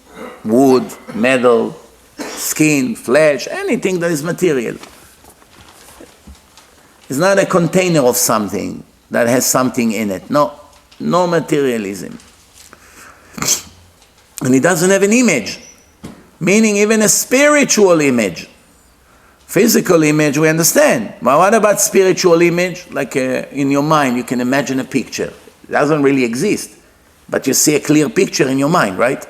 wood, metal, skin, flesh, anything that is material. It's not a container of something that has something in it. No, no materialism. And it doesn't have an image, meaning even a spiritual image. Physical image, we understand. But what about spiritual image? Like in your mind, you can imagine a picture. It doesn't really exist, but you see a clear picture in your mind, right?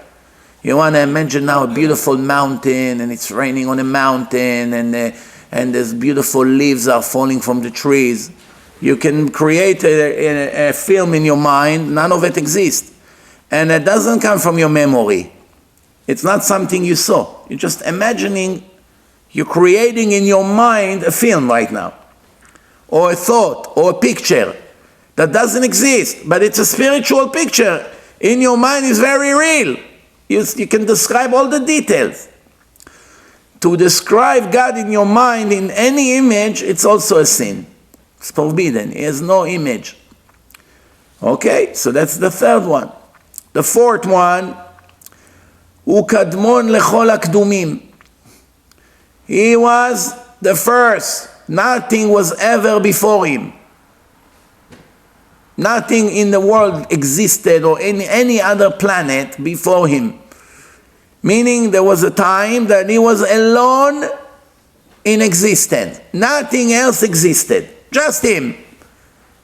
You want to imagine now a beautiful mountain, and it's raining on a mountain, and there's beautiful leaves are falling from the trees. You can create a film in your mind. None of it exists. And it doesn't come from your memory. It's not something you saw. You're just imagining, you're creating in your mind a film right now, or a thought, or a picture that doesn't exist, but it's a spiritual picture. In your mind is very real. You can describe all the details. To describe God in your mind in any image, it's also a sin. It's forbidden. He has no image. Okay, so that's the third one. The fourth one, הוא קדמון לכל הקדומים. He was the first. Nothing was ever before him. Nothing in the world existed or any other planet before him. Meaning there was a time that he was alone in existence. Nothing else existed. Just him.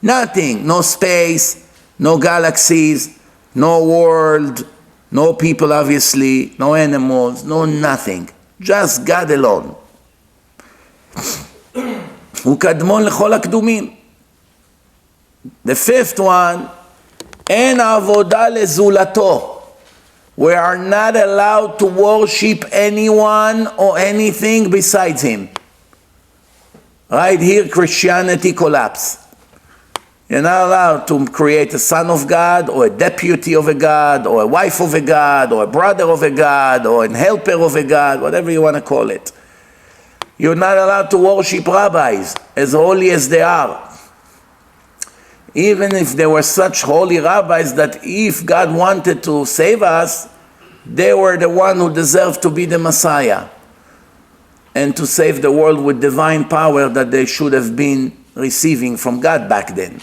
Nothing. No space, no galaxies, no world, no people obviously, no animals, no nothing. Just God alone. הוא קדמון לכל הקדומים. The fifth one, אין עבודה לזולתו. We are not allowed to worship anyone or anything besides him. Right here, Christianity collapsed. You're not allowed to create a son of God, or a deputy of a God, or a wife of a God, or a brother of a God, or a helper of a God, whatever you want to call it. You're not allowed to worship rabbis, as holy as they are. Even if they were such holy rabbis that if God wanted to save us, they were the one who deserved to be the Messiah and to save the world with divine power that they should have been receiving from God back then.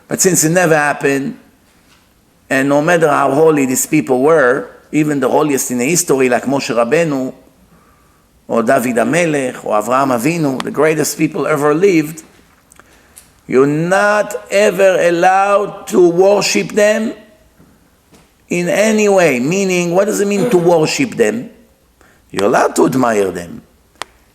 But since it never happened, and no matter how holy these people were, even the holiest in the history like Moshe Rabbeinu, or David HaMelech, or Avraham Avinu, the greatest people ever lived, you're not ever allowed to worship them in any way. Meaning, what does it mean to worship them? You're allowed to admire them.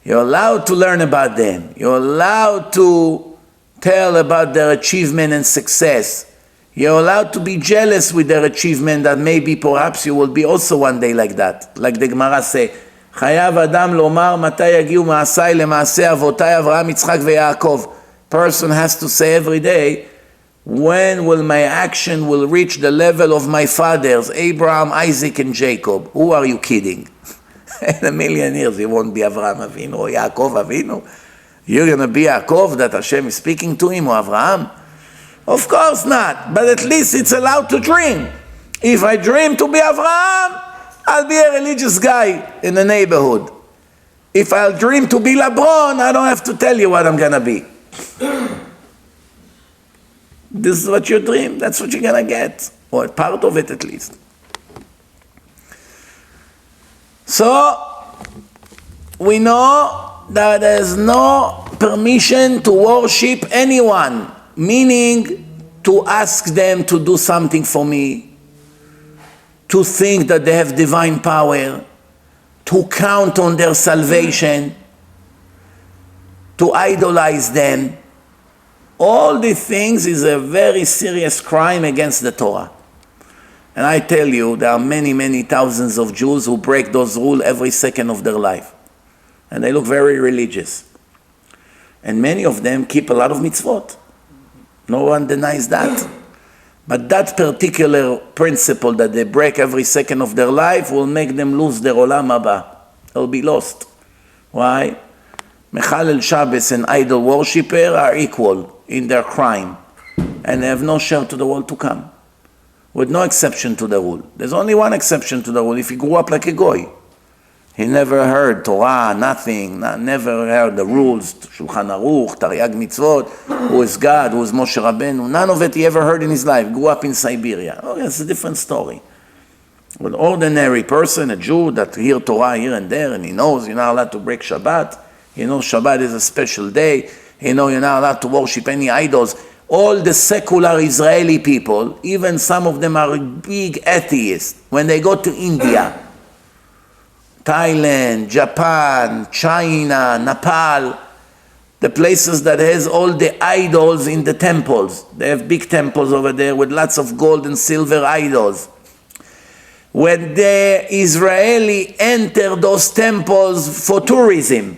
You're allowed to learn about them. You're allowed to tell about their achievement and success. You're allowed to be jealous with their achievement, that maybe perhaps you will be also one day like that. Like the Gemara say, חייב אדם לומר מתי יגיעו מעשיי למעשה אבותיי אברהם יצחק ויעקב. Person has to say every day, when will my action will reach the level of my fathers, Abraham, Isaac, and Jacob? Who are you kidding? In a million years, you won't be Avraham Avinu or Yaakov Avinu. You're going to be Yaakov that Hashem is speaking to him, or Avraham? Of course not, but at least it's allowed to dream. If I dream to be Avraham, I'll be a religious guy in the neighborhood. If I'll dream to be LeBron, I don't have to tell you what I'm going to be. This is what you dream, that's what you're going to get, or part of it at least. So, we know that there's no permission to worship anyone, meaning to ask them to do something for me, to think that they have divine power, to count on their salvation, to idolize them. All these things is a very serious crime against the Torah. And I tell you, there are many, many thousands of Jews who break those rules every second of their life. And they look very religious. And many of them keep a lot of mitzvot. No one denies that. But that particular principle that they break every second of their life will make them lose their olam haba. They'll be lost. Why? Mechalel Shabbos and idol worshipper are equal in their crime. And they have no share to the world to come. With no exception to the rule. There's only one exception to the rule, if he grew up like a goy. He never heard Torah, nothing, never heard the rules, Shulchan Aruch, Taryag Mitzvot, who is God, who is Moshe Rabbeinu. None of it he ever heard in his life. Grew up in Siberia. Oh, it's a different story. An ordinary person, a Jew that hears Torah here and there, and he knows you're not allowed to break Shabbat. He knows Shabbat is a special day. He knows you're not allowed to worship any idols. All the secular Israeli people, even some of them are big atheists. When they go to India, Thailand, Japan, China, Nepal, the places that has all the idols in the temples. They have big temples over there with lots of gold and silver idols. When the Israeli enter those temples for tourism,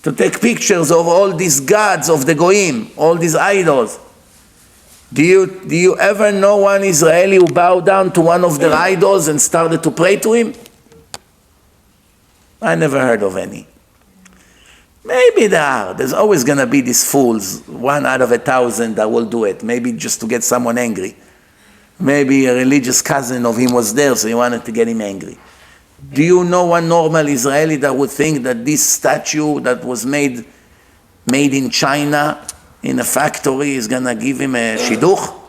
to take pictures of all these gods of the Goyim, all these idols, do you ever know one Israeli who bowed down to one of their idols and started to pray to him? I never heard of any. Maybe there are. There's always going to be these fools, 1 out of 1,000 that will do it, maybe just to get someone angry. Maybe a religious cousin of him was there, so he wanted to get him angry. Do you know one normal Israeli that would think that this statue that was made in China in a factory is going to give him a shidduch?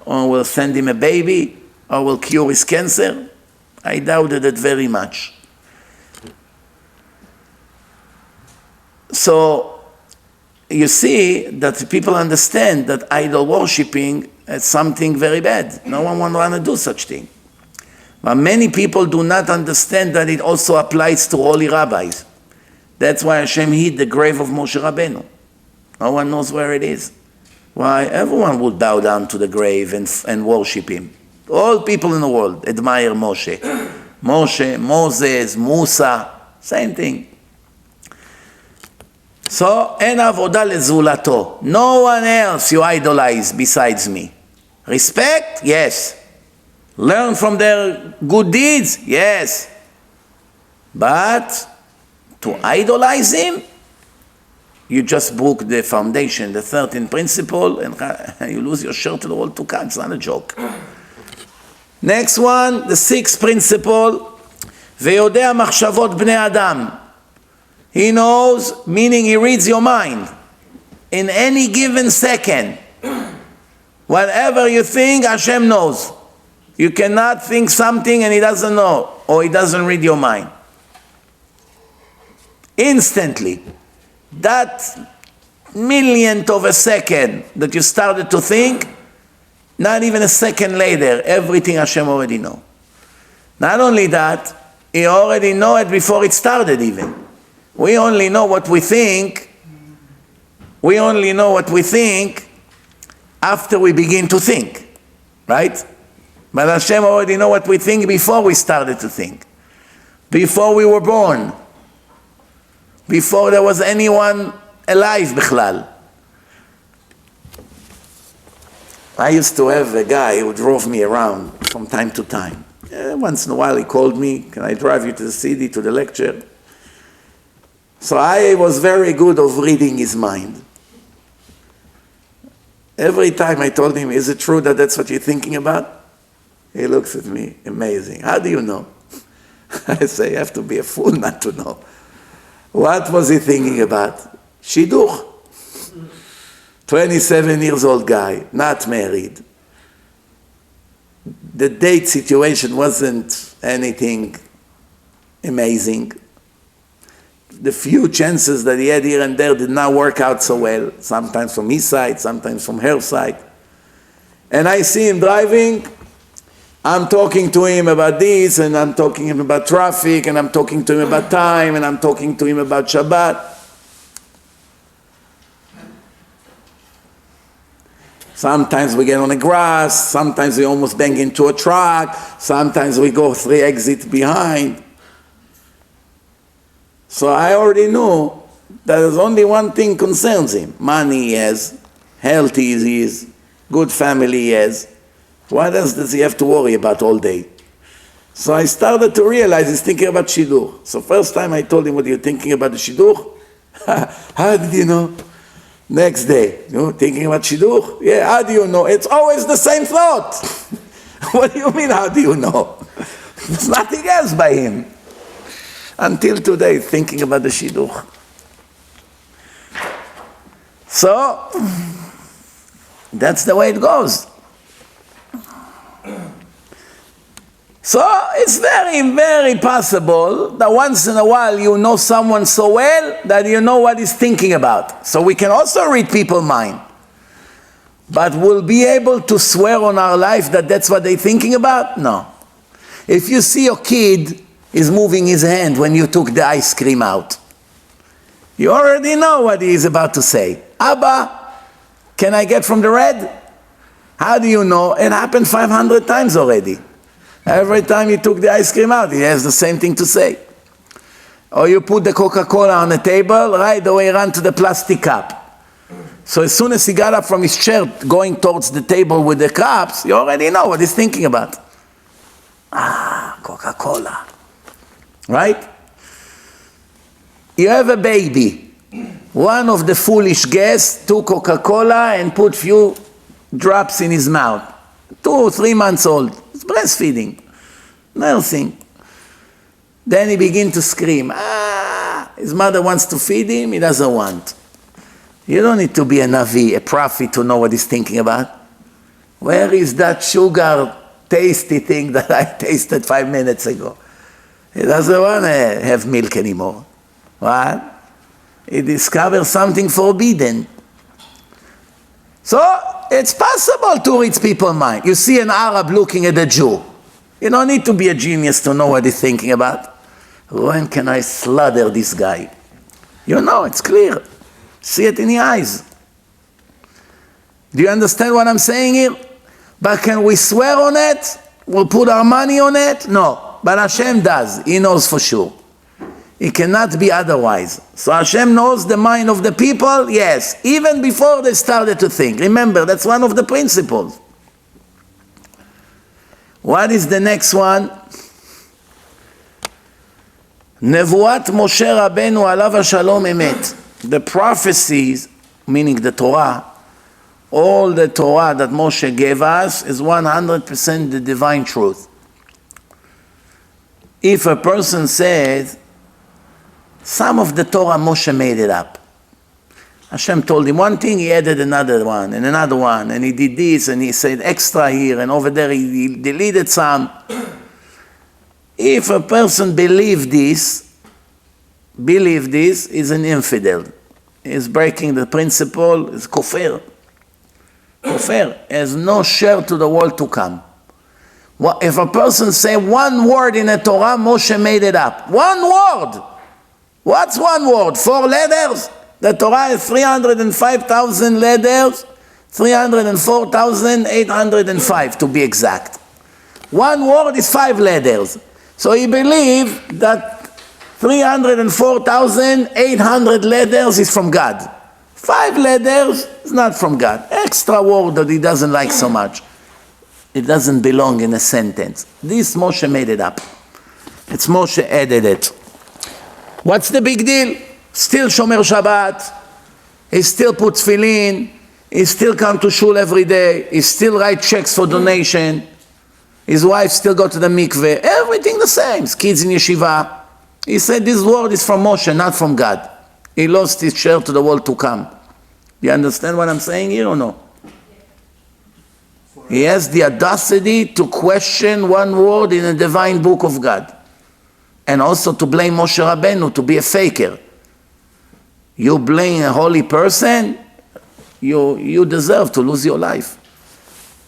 Or will send him a baby? Or will cure his cancer? I doubted it very much. So you see that people understand that idol worshipping is something very bad. No one want to do such thing. But many people do not understand that it also applies to holy rabbis. That's why Hashem hid the grave of Moshe Rabbeinu. No one knows where it is. Why? Everyone would bow down to the grave and worship him. All people in the world admire Moshe. Moshe, Moses, Musa, same thing. So, en avodah lezulato. No one else you idolize besides me. Respect? Yes. Learn from their good deeds? Yes. But to idolize him, you just broke the foundation, the 13th principle, and you lose your shirt to the world to come. It's not a joke. Next one, the 6th principle, ויודע מחשבות בני אדם. He knows, meaning he reads your mind. In any given second, whatever you think, Hashem knows. You cannot think something and he doesn't know, or he doesn't read your mind. Instantly, that millionth of a second that you started to think, not even a second later, everything Hashem already knows. Not only that, he already knows it before it started even. We only know what we think. We only know what we think after we begin to think, right? But Hashem already knows what we think before we started to think, before we were born, before there was anyone alive, bichlal. I used to have a guy who drove me around from time to time. Once in a while he called me, can I drive you to the city, to the lecture? So I was very good of reading his mind. Every time I told him, is it true that that's what you're thinking about? He looks at me, amazing. How do you know? I say, you have to be a fool not to know. What was he thinking about? Shidduch. 27 years old guy, not married. The date situation wasn't anything amazing. The few chances that he had here and there did not work out so well, sometimes from his side, sometimes from her side. And I see him driving, I'm talking to him about this, and I'm talking to him about traffic, and I'm talking to him about time, and I'm talking to him about Shabbat. Sometimes we get on the grass, sometimes we almost bang into a truck, sometimes we go 3 exits behind. So I already know that there's only one thing concerns him. Money he has, health he is, good family he has. What else does he have to worry about all day? So I started to realize he's thinking about Shidduch. So first time I told him, what are you thinking about the Shidduch? How did you know? Next day, thinking about Shidduch? Yeah, how do you know? It's always the same thought. What do you mean, how do you know? There's nothing else by him. Until today, thinking about the Shidduch. So, that's the way it goes. So it's very, very possible that once in a while you know someone so well that you know what he's thinking about. So we can also read people's mind. But we'll be able to swear on our life that that's what they're thinking about? No. If you see your kid is moving his hand when you took the ice cream out, you already know what he is about to say. Abba, can I get from the red? How do you know? It happened 500 times already. Every time you took the ice cream out, he has the same thing to say. Or you put the Coca-Cola on the table, right away run to the plastic cup. So as soon as he got up from his chair going towards the table with the cups, you already know what he's thinking about. Ah, Coca-Cola. Right? You have a baby. One of the foolish guests took Coca-Cola and put few drops in his mouth. 2 or 3 months old. It's breastfeeding. Nursing. Then he begins to scream. Ah! His mother wants to feed him. He doesn't want. You don't need to be a Navi, a prophet, to know what he's thinking about. Where is that sugar tasty thing that I tasted 5 minutes ago? He doesn't want to have milk anymore. What? He discovers something forbidden. So, it's possible to read people's mind. You see an Arab looking at a Jew. You don't need to be a genius to know what he's thinking about. When can I slaughter this guy? You know, it's clear. See it in the eyes. Do you understand what I'm saying here? But can we swear on it? We'll put our money on it? No. But Hashem does. He knows for sure. It cannot be otherwise. So Hashem knows the mind of the people? Yes. Even before they started to think. Remember, that's one of the principles. What is the next one? Nevuat Moshe Rabbeinu alav hashalom emet. The prophecies, meaning the Torah, all the Torah that Moshe gave us is 100% the divine truth. If a person says, some of the Torah Moshe made it up. Hashem told him one thing, he added another one, and he did this, and he said extra here, and over there he deleted some. If a person believes this, is an infidel. Is breaking the principle, is kofir. Kofir has no share to the world to come. If a person say one word in a Torah, Moshe made it up. One word. What's one word? 4 letters? The Torah has 305,000 letters, 304,805 to be exact. One word is 5 letters. So he believed that 304,800 letters is from God. 5 letters is not from God. Extra word that he doesn't like so much. It doesn't belong in a sentence. This Moshe made it up. It's Moshe added it. What's the big deal? Still Shomer Shabbat. He still puts tefillin. He still come to shul every day. He still write checks for donation. His wife still go to the mikveh. Everything the same. His kids in yeshiva. He said this word is from Moshe, not from God. He lost his share to the world to come. You understand what I'm saying here or no? He has the audacity to question one word in a divine book of God. And also to blame Moshe Rabbeinu, to be a faker. You blame a holy person, you deserve to lose your life.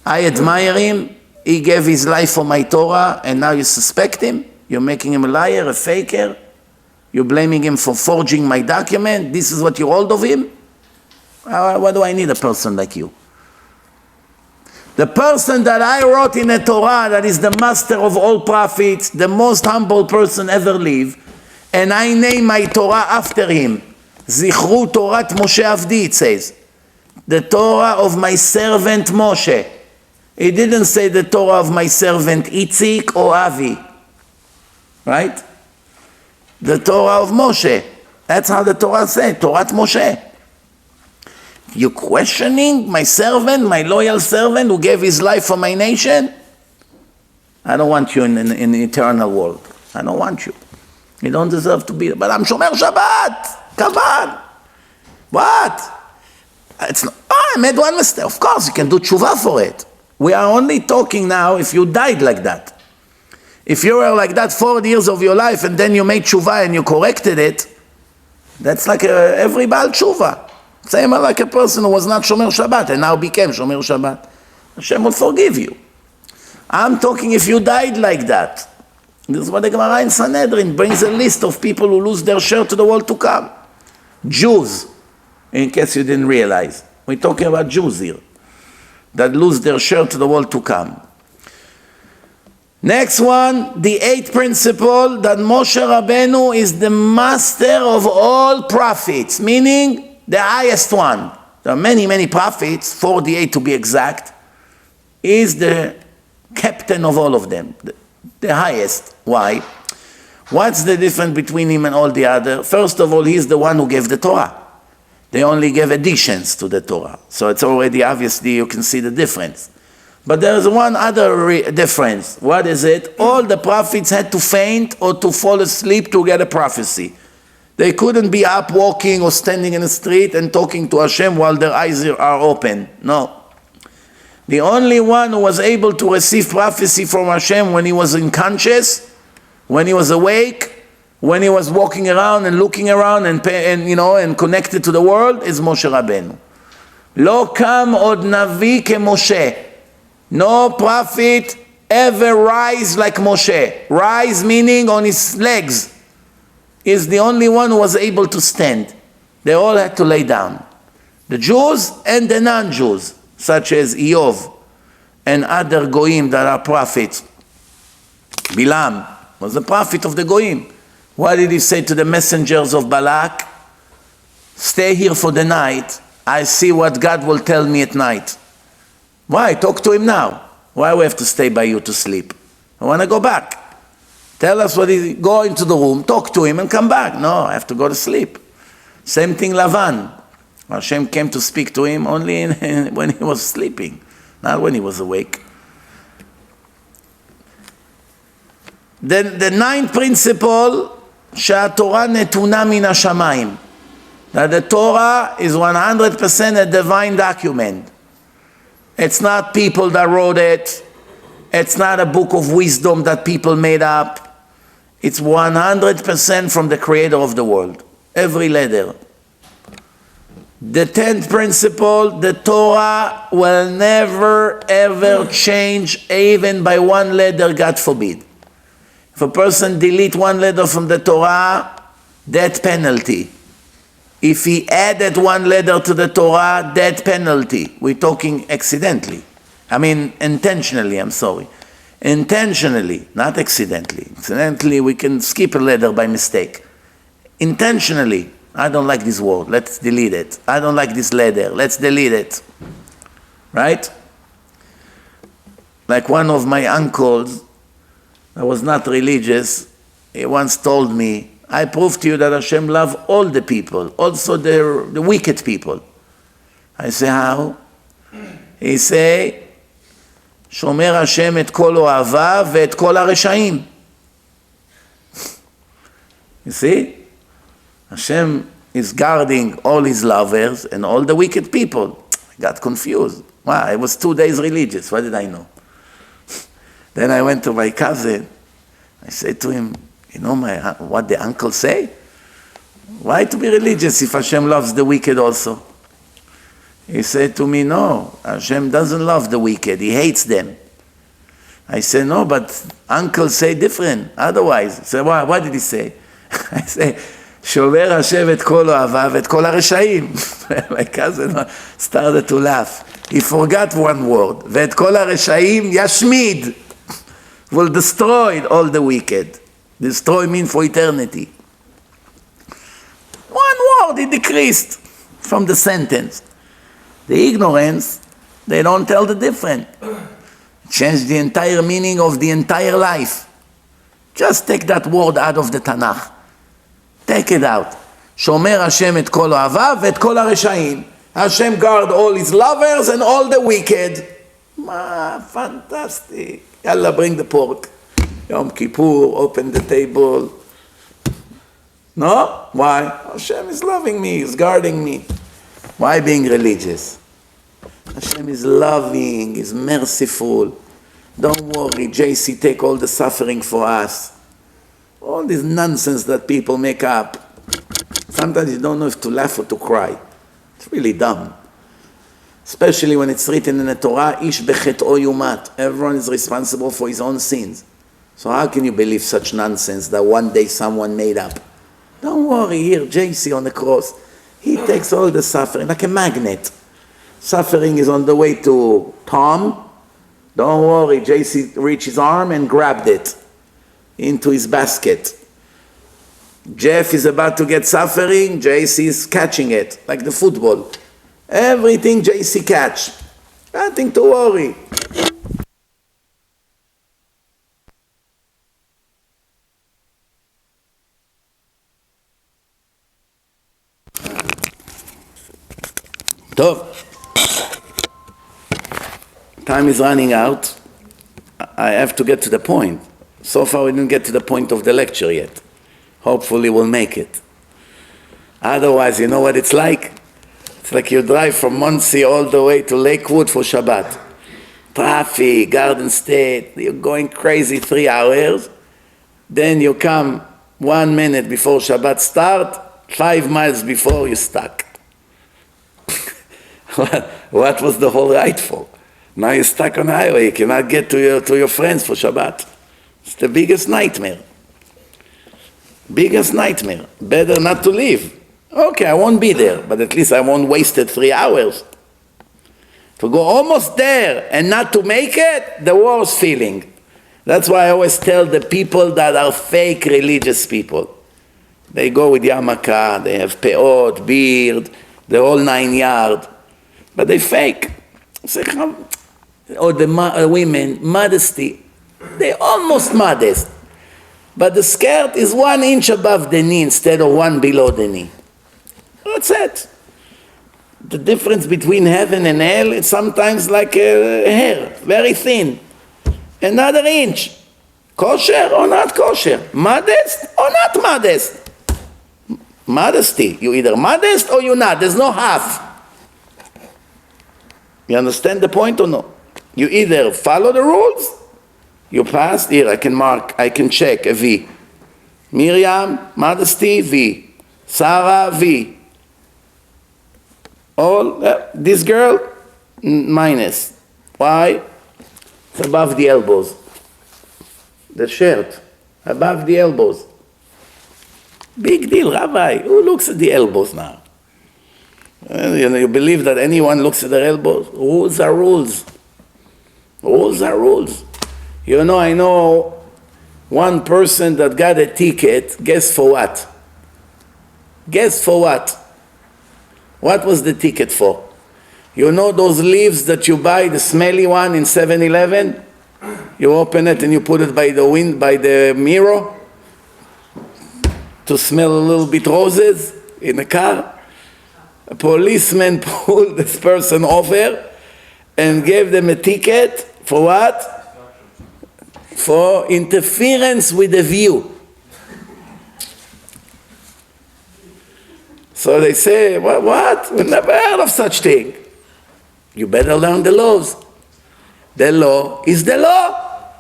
I admire him. He gave his life for my Torah, and now you suspect him? You're making him a liar, a faker? You're blaming him for forging my document? This is what you hold of him? Why do I need a person like you? The person that I wrote in the Torah, that is the master of all prophets, the most humble person ever lived, and I name my Torah after him. Zichru Torat Moshe Avdi, it says. The Torah of my servant Moshe. It didn't say the Torah of my servant Itzik or Avi. Right? The Torah of Moshe. That's how the Torah said, Torat Moshe. You questioning my servant, my loyal servant who gave his life for my nation? I don't want you in the eternal world. I don't want you. You don't deserve to be there. But I'm Shomer Shabbat. Come on. What? It's not, I made one mistake. Of course, you can do tshuva for it. We are only talking now if you died like that. If you were like that 40 years of your life and then you made tshuva and you corrected it, that's like every Baal tshuva. Same like a person who was not Shomer Shabbat and now became Shomer Shabbat. Hashem will forgive you. I'm talking if you died like that. This is what the Gemara in Sanhedrin brings a list of people who lose their share to the world to come. Jews, in case you didn't realize. We're talking about Jews here that lose their share to the world to come. Next one, the eighth principle, that Moshe Rabbeinu is the master of all prophets, meaning the highest one. There are many, many prophets, 48 to be exact. He is the captain of all of them, the highest. Why? What's the difference between him and all the others? First of all, he's the one who gave the Torah. They only gave additions to the Torah. So it's already obviously you can see the difference. But there's one other difference. What is it? All the prophets had to faint or to fall asleep to get a prophecy. They couldn't be up walking or standing in the street and talking to Hashem while their eyes are open. No. The only one who was able to receive prophecy from Hashem when he was unconscious, when he was awake, when he was walking around and looking around and connected to the world is Moshe Rabbeinu. Lo kam od navi ke Moshe. No prophet ever rise like Moshe. Rise meaning on his legs. Is the only one who was able to stand. They all had to lay down. The Jews and the non-Jews, such as Eov and other Goyim that are prophets. Bilam was a prophet of the Goyim. What did he say to the messengers of Balak? Stay here for the night. I see what God will tell me at night. Why? Talk to him now. Why we have to stay by you to sleep? I want to go back. Tell us what he, go into the room, talk to him and come back. No, I have to go to sleep. Same thing Lavan. Hashem came to speak to him only when he was sleeping, not when he was awake. Then the ninth principle, שהתורה נתונה מן השמיים. That the Torah is 100% a divine document. It's not people that wrote it. It's not a book of wisdom that people made up. It's 100% from the creator of the world. Every letter. The 10th principle, the Torah will never ever change even by one letter, God forbid. If a person delete one letter from the Torah, death penalty. If he added one letter to the Torah, death penalty. We're talking accidentally. I mean intentionally, I'm sorry. Intentionally, not accidentally. Accidentally, we can skip a letter by mistake. Intentionally, I don't like this word, let's delete it. I don't like this letter, let's delete it. Right? Like one of my uncles, that was not religious, he once told me, I prove to you that Hashem loves all the people, also the wicked people. I say, how? He say, שומר השם את כל אוהביו ואת כל הרשעים. You see? Hashem is guarding all his lovers and all the wicked people. I got confused. Wow, I was 2 days religious. What did I know? Then I went to my cousin. I said to him, you know what the uncle say? Why to be religious if Hashem loves the wicked also? He said to me, no, Hashem doesn't love the wicked. He hates them. I said, no, but uncle say different. Otherwise. He said, what did he say? I say, שובר השם את כל אוהביו ואת כל הרשעים. My cousin started to laugh. He forgot one word. ואת כל הרשעים ישמיד. Will destroy all the wicked. Destroy means for eternity. One word he decreased from the sentence. The ignorance, they don't tell the difference. Change the entire meaning of the entire life. Just take that word out of the Tanakh. Take it out. שומר השם את כל אוהביו ואת כל הרשעים. Hashem guard all his lovers and all the wicked. Fantastic. Yalla, bring the pork. Yom Kippur, open the table. No? Why? Hashem is loving me, he's guarding me. Why being religious? Hashem is loving, is merciful. Don't worry, JC, take all the suffering for us. All this nonsense that people make up. Sometimes you don't know if to laugh or to cry. It's really dumb. Especially when it's written in the Torah, Ish bechet'o yumat. Everyone is responsible for his own sins. So how can you believe such nonsense that one day someone made up? Don't worry, here, JC on the cross. He takes all the suffering like a magnet. Suffering is on the way to Tom. Don't worry, JC reached his arm and grabbed it into his basket. Jeff is about to get suffering, JC is catching it, like the football. Everything JC catch. Nothing to worry. Tov. Time is running out. I have to get to the point. So far we didn't get to the point of the lecture yet. Hopefully we'll make it. Otherwise, you know what it's like? It's like you drive from Muncie all the way to Lakewood for Shabbat. Traffic, Garden State, you're going crazy 3 hours. Then you come 1 minute before Shabbat start, 5 miles before you're stuck. What was the whole ride for? Now you're stuck on the highway, you cannot get to your friends for Shabbat. It's the biggest nightmare. Biggest nightmare. Better not to leave. Okay, I won't be there, but at least I won't waste 3 hours. To go almost there and not to make it, the worst feeling. That's why I always tell the people that are fake religious people. They go with yarmulke, they have peot, beard, the whole 9 yards. But they fake. Or the women, modesty. They're almost modest. But the skirt is 1 inch above the knee instead of 1 below the knee. That's it. The difference between heaven and hell is sometimes like a hair, very thin. Another inch. Kosher or not kosher? Modest or not modest? Modesty. You either modest or you're not. There's no half. You understand the point or no? You either follow the rules, you pass, here I can mark, I can check a V. Miriam, modesty, V. Sarah, V. All, this girl, minus. Why? It's above the elbows. The shirt, above the elbows. Big deal, Rabbi. Who looks at the elbows now? You believe that anyone looks at their elbows? Rules are rules. Rules are rules. You know, I know one person that got a ticket, guess for what? Guess for what? What was the ticket for? You know those leaves that you buy, the smelly one in 7-Eleven? You open it and you put it by the mirror to smell a little bit roses in the car. A policeman pulled this person over and gave them a ticket for what? For interference with the view. So they say, what? We never heard of such thing. You better learn the laws. The law is the law.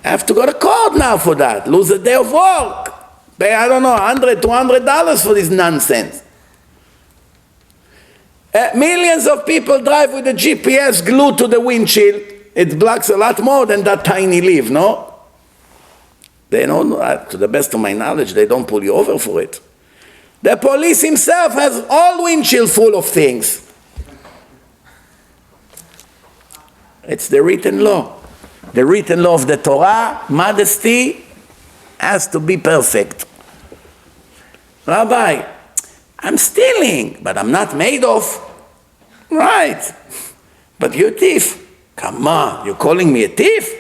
I have to go to court now for that. Lose a day of work. Pay, I don't know, $100, $200 for this nonsense. Millions of people drive with a GPS glued to the windshield. It blocks a lot more than that tiny leaf, no? They don't, to the best of my knowledge, they don't pull you over for it. The police himself has all windshield full of things. It's the written law. The written law of the Torah, modesty, has to be perfect. Rabbi, I'm stealing, but I'm not made of. Right. But you're a thief. Come on, you're calling me a thief?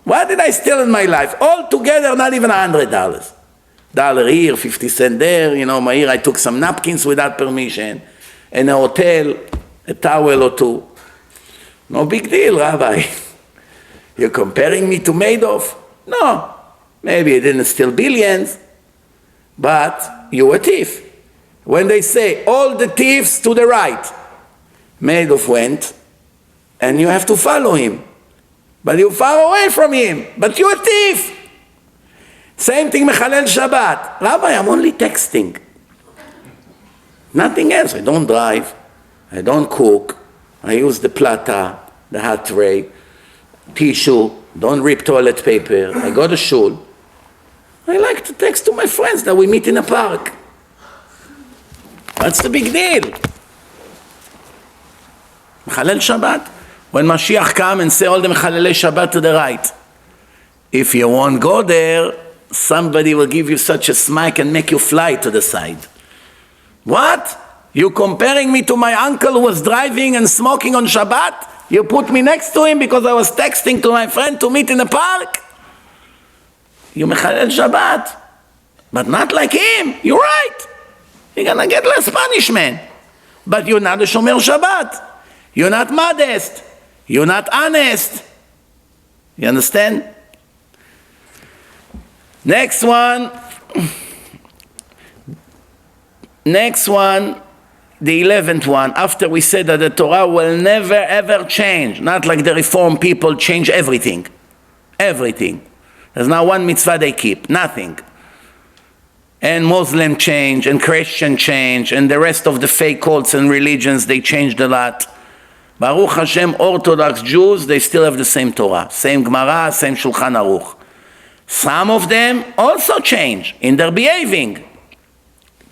What did I steal in my life? Altogether, not even $100. $1 here, 50 cents there. You know, here I took some napkins without permission. In a hotel, a towel or two. No big deal, Rabbi. You're comparing me to Madoff? No. Maybe you didn't steal billions, but you were a thief. When they say, all the thieves to the right, Madoff went, and you have to follow him. but you're far away from him, but you're a thief. Same thing, Mechalel Shabbat. Rabbi, I'm only texting. Nothing else. I don't drive. I don't cook. I use the plata, the hot tray, tissue, don't rip toilet paper. I go to shul. I like to text to my friends that we meet in a park. What's the big deal? Mechalel Shabbat. When Mashiach come and say all the Mechalelei Shabbat to the right. If you won't go there, somebody will give you such a smack and make you fly to the side. What? You comparing me to my uncle who was driving and smoking on Shabbat? You put me next to him because I was texting to my friend to meet in the park? You Mechalel Shabbat. But not like him. You're right. You're going to get less punishment. But you're not a Shomer Shabbat. You're not modest. You're not honest. You understand? Next one. Next one. The 11th one, after we said that the Torah will never ever change, not like the Reform people change everything. Everything. There's not one mitzvah they keep, nothing. And Muslim change, and Christian change, and the rest of the fake cults and religions, they changed a lot. Baruch Hashem, Orthodox Jews, they still have the same Torah, same Gemara, same Shulchan Aruch. Some of them also change in their behaving.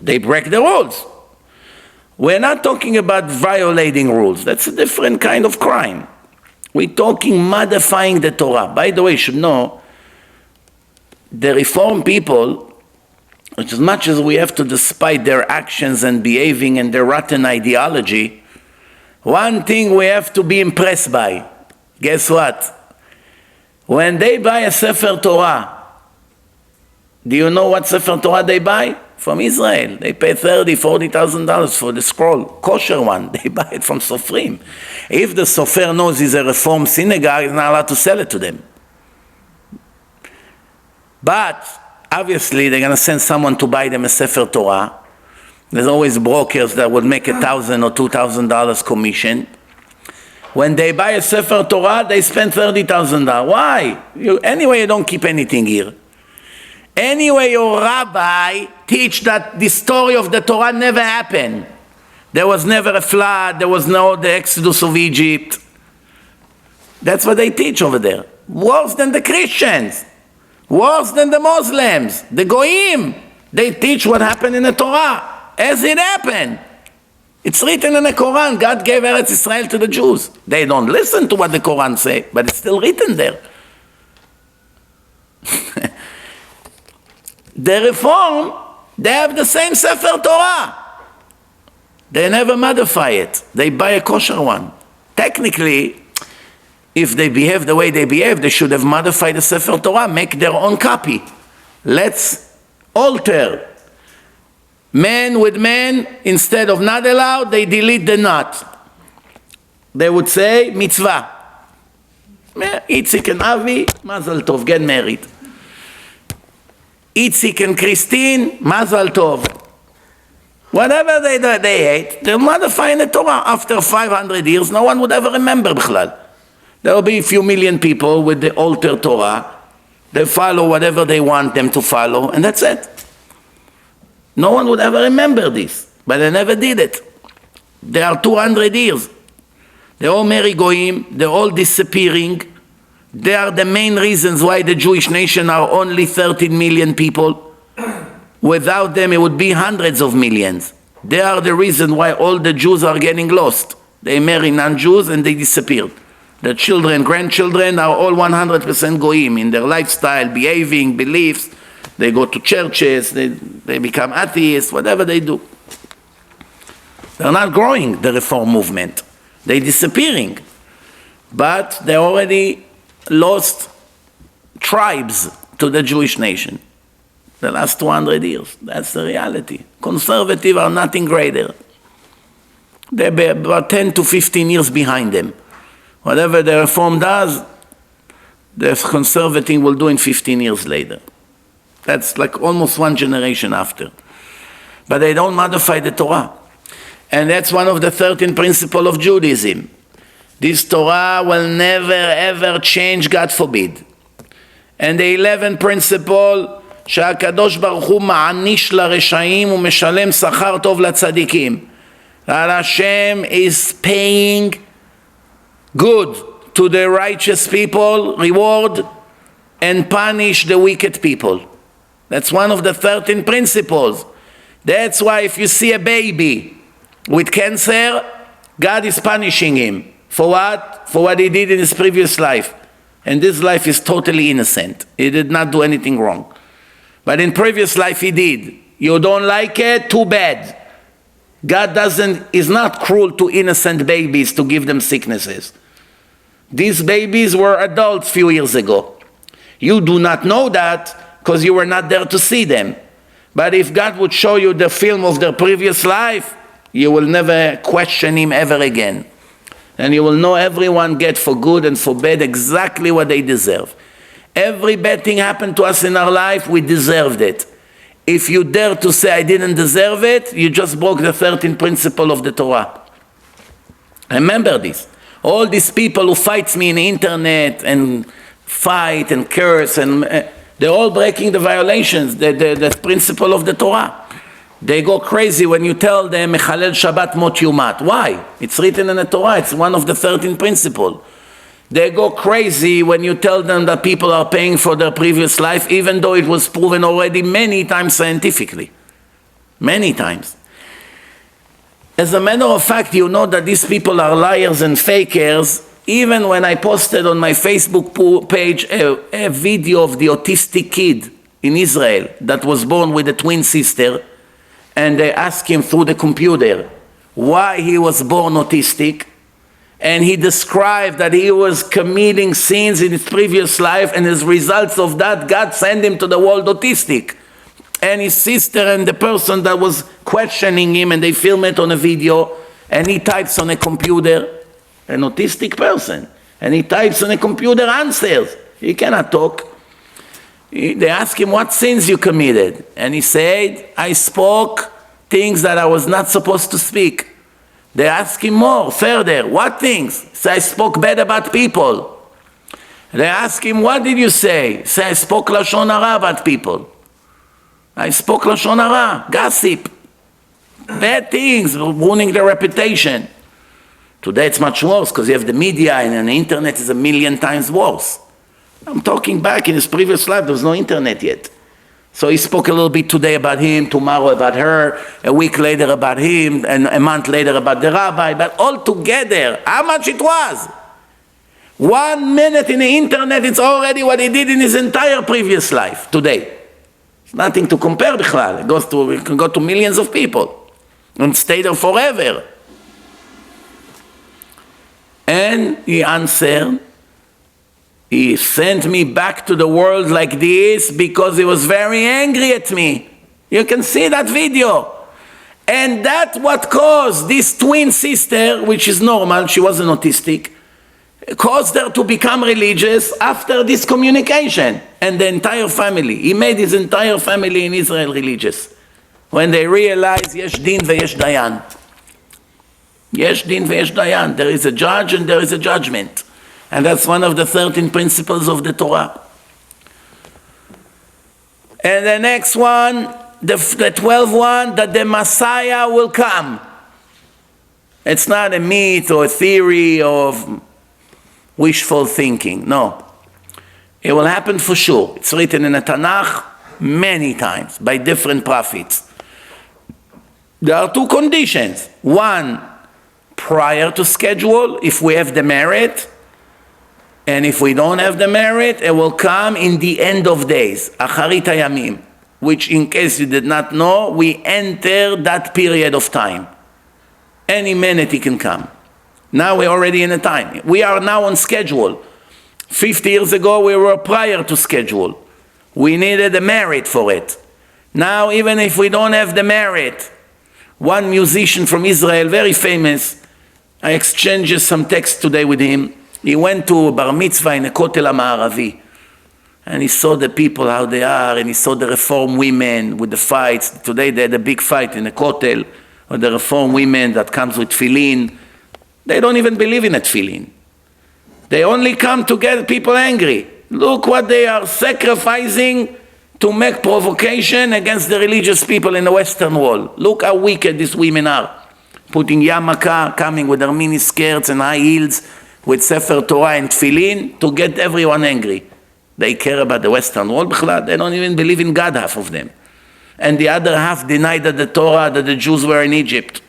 They break the rules. We're not talking about violating rules. That's a different kind of crime. We're talking modifying the Torah. By the way, you should know, the Reform people, as much as we have to despise their actions and behaving and their rotten ideology, one thing we have to be impressed by. Guess what? When they buy a Sefer Torah, do you know what Sefer Torah they buy? From Israel. They pay $30,000, $40,000 for the scroll, kosher one. They buy it from Sofrim. If the Sofer knows he's a Reform synagogue, he's not allowed to sell it to them. But obviously they're going to send someone to buy them a Sefer Torah. There's always brokers that would make $1,000 or $2,000 commission. When they buy a Sefer Torah, they spend $30,000. Why? Anyway, you don't keep anything here. Anyway, your rabbi teach that the story of the Torah never happened. There was never a flood. There was no the exodus of Egypt. That's what they teach over there. Worse than the Christians. Worse than the Muslims. The Goyim. They teach what happened in the Torah as it happened. It's written in the Quran. God gave Eretz Israel to the Jews. They don't listen to what the Quran say, but it's still written there. The Reform, they have the same Sefer Torah. They never modify it. They buy a kosher one. Technically, if they behave the way they behave, they should have modified the Sefer Torah, make their own copy. Let's alter. Man with man, instead of not allowed, they delete the not. They would say, mitzvah. Itzik and Avi, Mazel Tov, get married. Itzik and Christine, Mazal Tov. Whatever they do, they hate, they'll modify the Torah. After 500 years, no one would ever remember Bichlal. There will be a few million people with the altered Torah. They follow whatever they want them to follow, and that's it. No one would ever remember this, but they never did it. There are 200 years. They all marry Goyim, they're all disappearing. They are the main reasons why the Jewish nation are only 13 million people. Without them, it would be hundreds of millions. They are the reason why all the Jews are getting lost. They marry non-Jews and they disappeared. The children, grandchildren are all 100% Goyim in their lifestyle, behaving, beliefs. They go to churches, they become atheists, whatever they do. They're not growing, the Reform movement. They're disappearing. But they already lost tribes to the Jewish nation. The last 200 years. That's the reality. Conservatives are nothing greater. They're about 10 to 15 years behind them. Whatever the Reform does, the conservative will do in 15 years later. That's like almost one generation after. But they don't modify the Torah. And that's one of the 13 principles of Judaism. This Torah will never ever change, God forbid. And the 11th principle, שהקדוש ברוך הוא מעניש לרשעים ומשלם שכר טוב לצדיקים. That Hashem is paying good to the righteous people, reward, and punish the wicked people. That's one of the 13 principles. That's why if you see a baby with cancer, God is punishing him. For what? For what he did in his previous life. And this life is totally innocent. He did not do anything wrong. But in previous life he did. You don't like it? Too bad. God is not cruel to innocent babies to give them sicknesses. These babies were adults a few years ago. You do not know that because you were not there to see them. But if God would show you the film of their previous life, you will never question him ever again. And you will know everyone get for good and for bad exactly what they deserve. Every bad thing happened to us in our life, we deserved it. If you dare to say I didn't deserve it, you just broke the 13th principle of the Torah. Remember this. All these people who fight me in the internet and fight and curse, and they're all breaking the violations, the principle of the Torah. They go crazy when you tell them, Mechalel Shabbat Mot Yumat. Why? It's written in the Torah. It's one of the 13 principles. They go crazy when you tell them that people are paying for their previous life, even though it was proven already many times scientifically. Many times. As a matter of fact, you know that these people are liars and fakers. Even when I posted on my Facebook page a video of the autistic kid in Israel that was born with a twin sister, and they asked him through the computer why he was born autistic, and he described that he was committing sins in his previous life, and as results of that, God sent him to the world autistic. And his sister and the person that was questioning him, and they film it on a video, and he types on a computer, an autistic person, and he types on a computer answers. He cannot talk. They ask him, what sins you committed? And he said, I spoke things that I was not supposed to speak. They ask him more, further, what things? He said, I spoke bad about people. They ask him, what did you say? He said, I spoke Lashon Hara about people. I spoke Lashon Hara, gossip, bad things, ruining their reputation. Today it's much worse because you have the media, and the internet is 1,000,000 times worse. I'm talking back in his previous life, there was no internet yet. So he spoke a little bit today about him, tomorrow about her, a week later about him, and a month later about the rabbi, but all together, how much it was? 1 minute in the internet, it's already what he did in his entire previous life today. It's nothing to compare bichlal. It can go to millions of people and stay there forever. And he answered, he sent me back to the world like this because he was very angry at me. You can see that video. And that's what caused this twin sister, which is normal, she wasn't autistic, caused her to become religious after this communication. And the entire family, he made his entire family in Israel religious. When they realized, yesh din veyesh dayan. Yesh din veyesh dayan. There is a judge and there is a judgment. And that's one of the 13 principles of the Torah. And the next one, the 12th one, that the Messiah will come. It's not a myth or a theory of wishful thinking. No. It will happen for sure. It's written in the Tanakh many times by different prophets. There are two conditions. One, prior to schedule, if we have the merit. And if we don't have the merit, it will come in the end of days, Acharit Hayamim, which, in case you did not know, we enter that period of time. Any minute it can come. Now we're already in a time. We are now on schedule. 50 years ago, we were prior to schedule. We needed a merit for it. Now, even if we don't have the merit, one musician from Israel, very famous, I exchanged some text today with him. He went to a bar mitzvah in a Kotel HaMa'aravi, and he saw the people, how they are, and he saw the Reform women with the fights. Today they had a big fight in the Kotel with the Reform women that comes with tefillin. They don't even believe in a tefillin. They only come to get people angry. Look what they are sacrificing to make provocation against the religious people in the Western world. Look how wicked these women are. Putting yarmulke, coming with their mini skirts and high heels, with Sefer Torah and tefillin to get everyone angry. They care about the Western world. They don't even believe in God, half of them. And the other half deny that the Torah, that the Jews were in Egypt.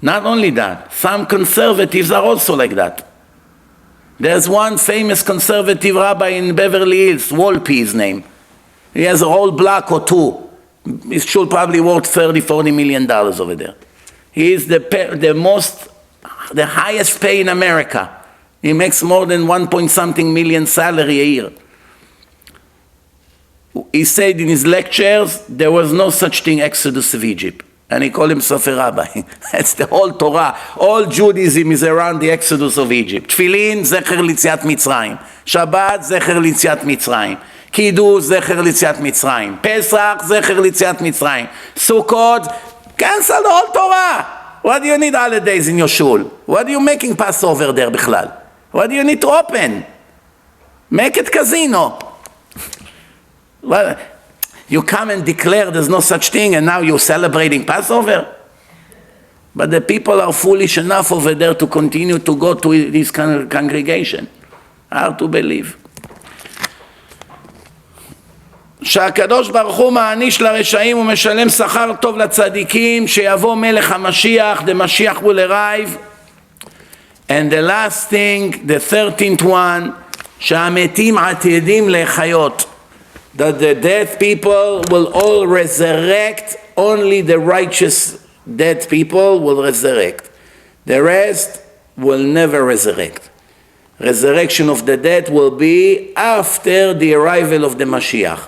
Not only that, some conservatives are also like that. There's one famous conservative rabbi in Beverly Hills, Wolpe his name. He has a whole block or two. His shul probably worth $30-40 million over there. He is the highest pay in America. He makes more than 1-point-something million salary a year. He said in his lectures, there was no such thing Exodus of Egypt. And he called himself a rabbi. That's the whole Torah. All Judaism is around the Exodus of Egypt. Tefillin, Zecher Litziat Mitzrayim. Shabbat, Zecher Litziat Mitzrayim. Kiddush, Zecher Litziat Mitzrayim. Pesach, Zecher Litziat Mitzrayim. Sukkot, cancel the whole Torah. What do you need holidays in your shul? What are you making Passover there, Bichlal? What do you need to open? Make it casino. Well, you come and declare there's no such thing and now you're celebrating Passover? But the people are foolish enough over there to continue to go to this kind of congregation. Hard to believe. שהקדוש ברוך הוא מעניש לרשעים ומשלם שכר טוב לצדיקים, שיבוא מלך המשיח, the Mashiach will arrive. And the last thing, the 13th one, שהמתים עתידים לחיות. That the dead people will all resurrect, only the righteous dead people will resurrect. The rest will never resurrect. Resurrection of the dead will be after the arrival of the Mashiach.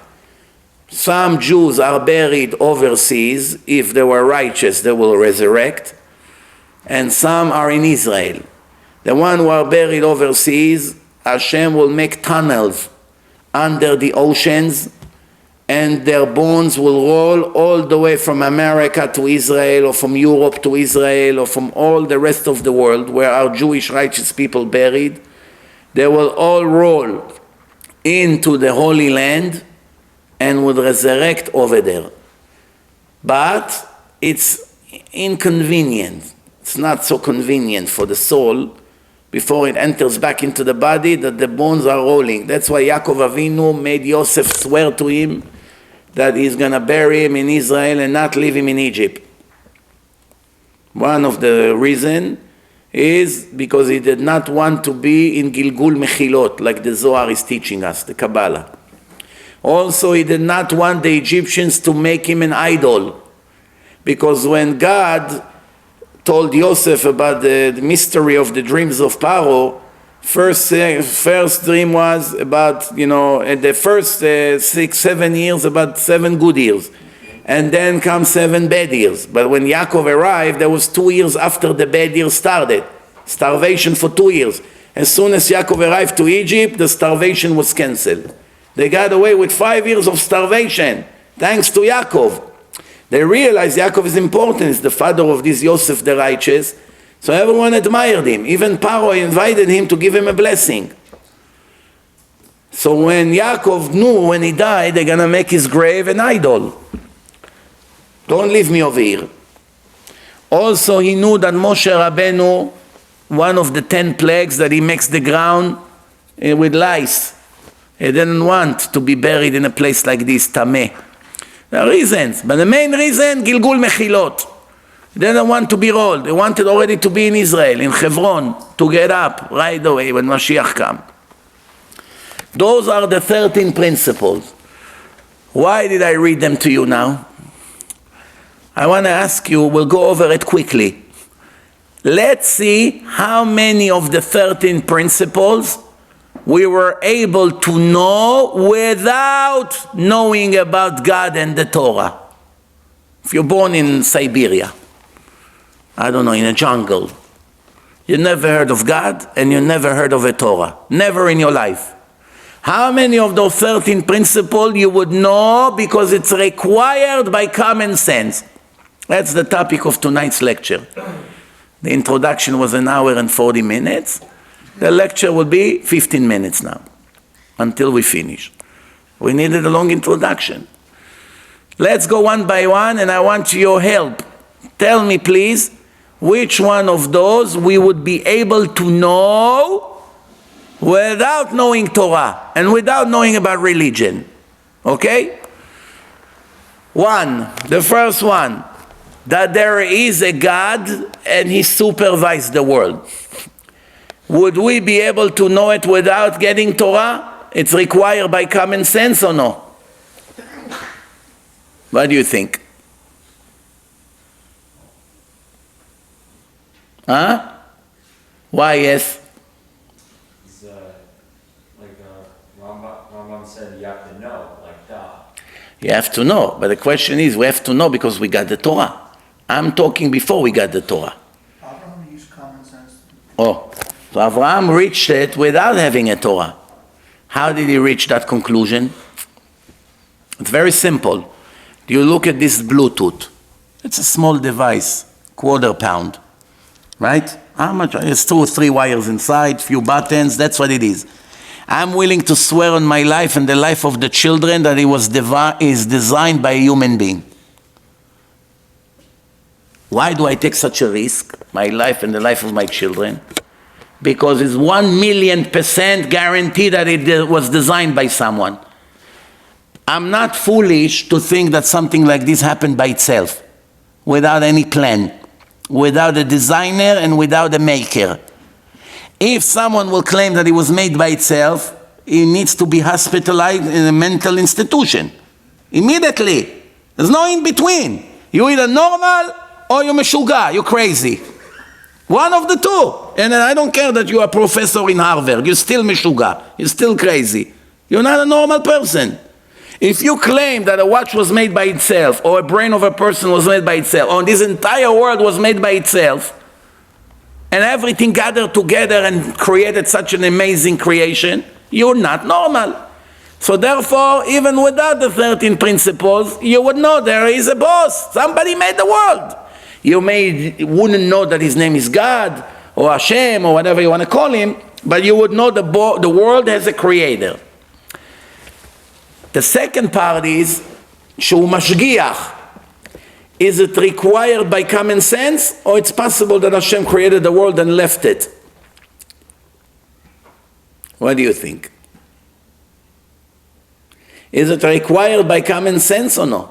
Some Jews are buried overseas. If they were righteous, they will resurrect. And some are in Israel. The ones who are buried overseas, Hashem will make tunnels under the oceans, and their bones will roll all the way from America to Israel, or from Europe to Israel, or from all the rest of the world where our Jewish righteous people buried. They will all roll into the Holy Land and will resurrect over there. But it's inconvenient. It's not so convenient for the soul before it enters back into the body that the bones are rolling. That's why Yaakov Avinu made Yosef swear to him that he's going to bury him in Israel and not leave him in Egypt. One of the reasons is because he did not want to be in Gilgul Mechilot, like the Zohar is teaching us, the Kabbalah. Also, he did not want the Egyptians to make him an idol, because when God told Yosef about the mystery of the dreams of Paro, first dream was about, the first 6-7 years, about 7 good years. And then come 7 bad years. But when Yaakov arrived, there was 2 years after the bad years started. Starvation for 2 years. As soon as Yaakov arrived to Egypt, the starvation was cancelled. They got away with 5 years of starvation, thanks to Yaakov. They realized Yaakov is important. He's the father of this Yosef the righteous. So everyone admired him. Even Paro invited him to give him a blessing. So when Yaakov knew when he died, they're going to make his grave an idol. Don't leave me over here. Also, he knew that Moshe Rabbeinu, one of the 10 plagues, that he makes the ground with lice. He didn't want to be buried in a place like this, Tameh. There are reasons, but the main reason, Gilgul Mechilot. They didn't want to be rolled. They wanted already to be in Israel, in Hebron, to get up right away when Mashiach comes. Those are the 13 principles. Why did I read them to you now? I want to ask you, we'll go over it quickly. Let's see how many of the 13 principles we were able to know without knowing about God and the Torah. If you're born in Siberia, I don't know, in a jungle, you never heard of God and you never heard of a Torah. Never in your life. How many of those 13 principles you would know because it's required by common sense? That's the topic of tonight's lecture. The introduction was 1 hour and 40 minutes. The lecture will be 15 minutes now, until we finish. We needed a long introduction. Let's go one by one, and I want your help. Tell me, please, which one of those we would be able to know without knowing Torah and without knowing about religion. Okay? One, the first one, that there is a God and He supervises the world. Would we be able to know it without getting Torah? It's required by common sense or no? What do you think? Huh? Why yes? It's, Rambam said you have to know, like that. You have to know, but the question is, we have to know because we got the Torah. I'm talking before we got the Torah. Abraham used common sense. Oh, so Abraham reached it without having a Torah. How did he reach that conclusion? It's very simple. You look at this Bluetooth. It's a small device, quarter pound, right? How much? It's 2 or 3 wires inside, few buttons, that's what it is. I'm willing to swear on my life and the life of the children that it is designed by a human being. Why do I take such a risk, my life and the life of my children? Because it's 1,000,000% guaranteed that it was designed by someone. I'm not foolish to think that something like this happened by itself, without any plan, without a designer and without a maker. If someone will claim that it was made by itself, he needs to be hospitalized in a mental institution. Immediately. There's no in between. You're either normal or you're meshuga, you're crazy. One of the two. And I don't care that you're a professor in Harvard. You're still meshuga. You're still crazy. You're not a normal person. If you claim that a watch was made by itself, or a brain of a person was made by itself, or this entire world was made by itself, and everything gathered together and created such an amazing creation, you're not normal. So therefore, even without the 13 principles, you would know there is a boss. Somebody made the world. You wouldn't know that his name is God, or Hashem, or whatever you want to call him, but you would know the world has a creator. The second part is, שהוא משגיח. Is it required by common sense, or it's possible that Hashem created the world and left it? What do you think? Is it required by common sense or no?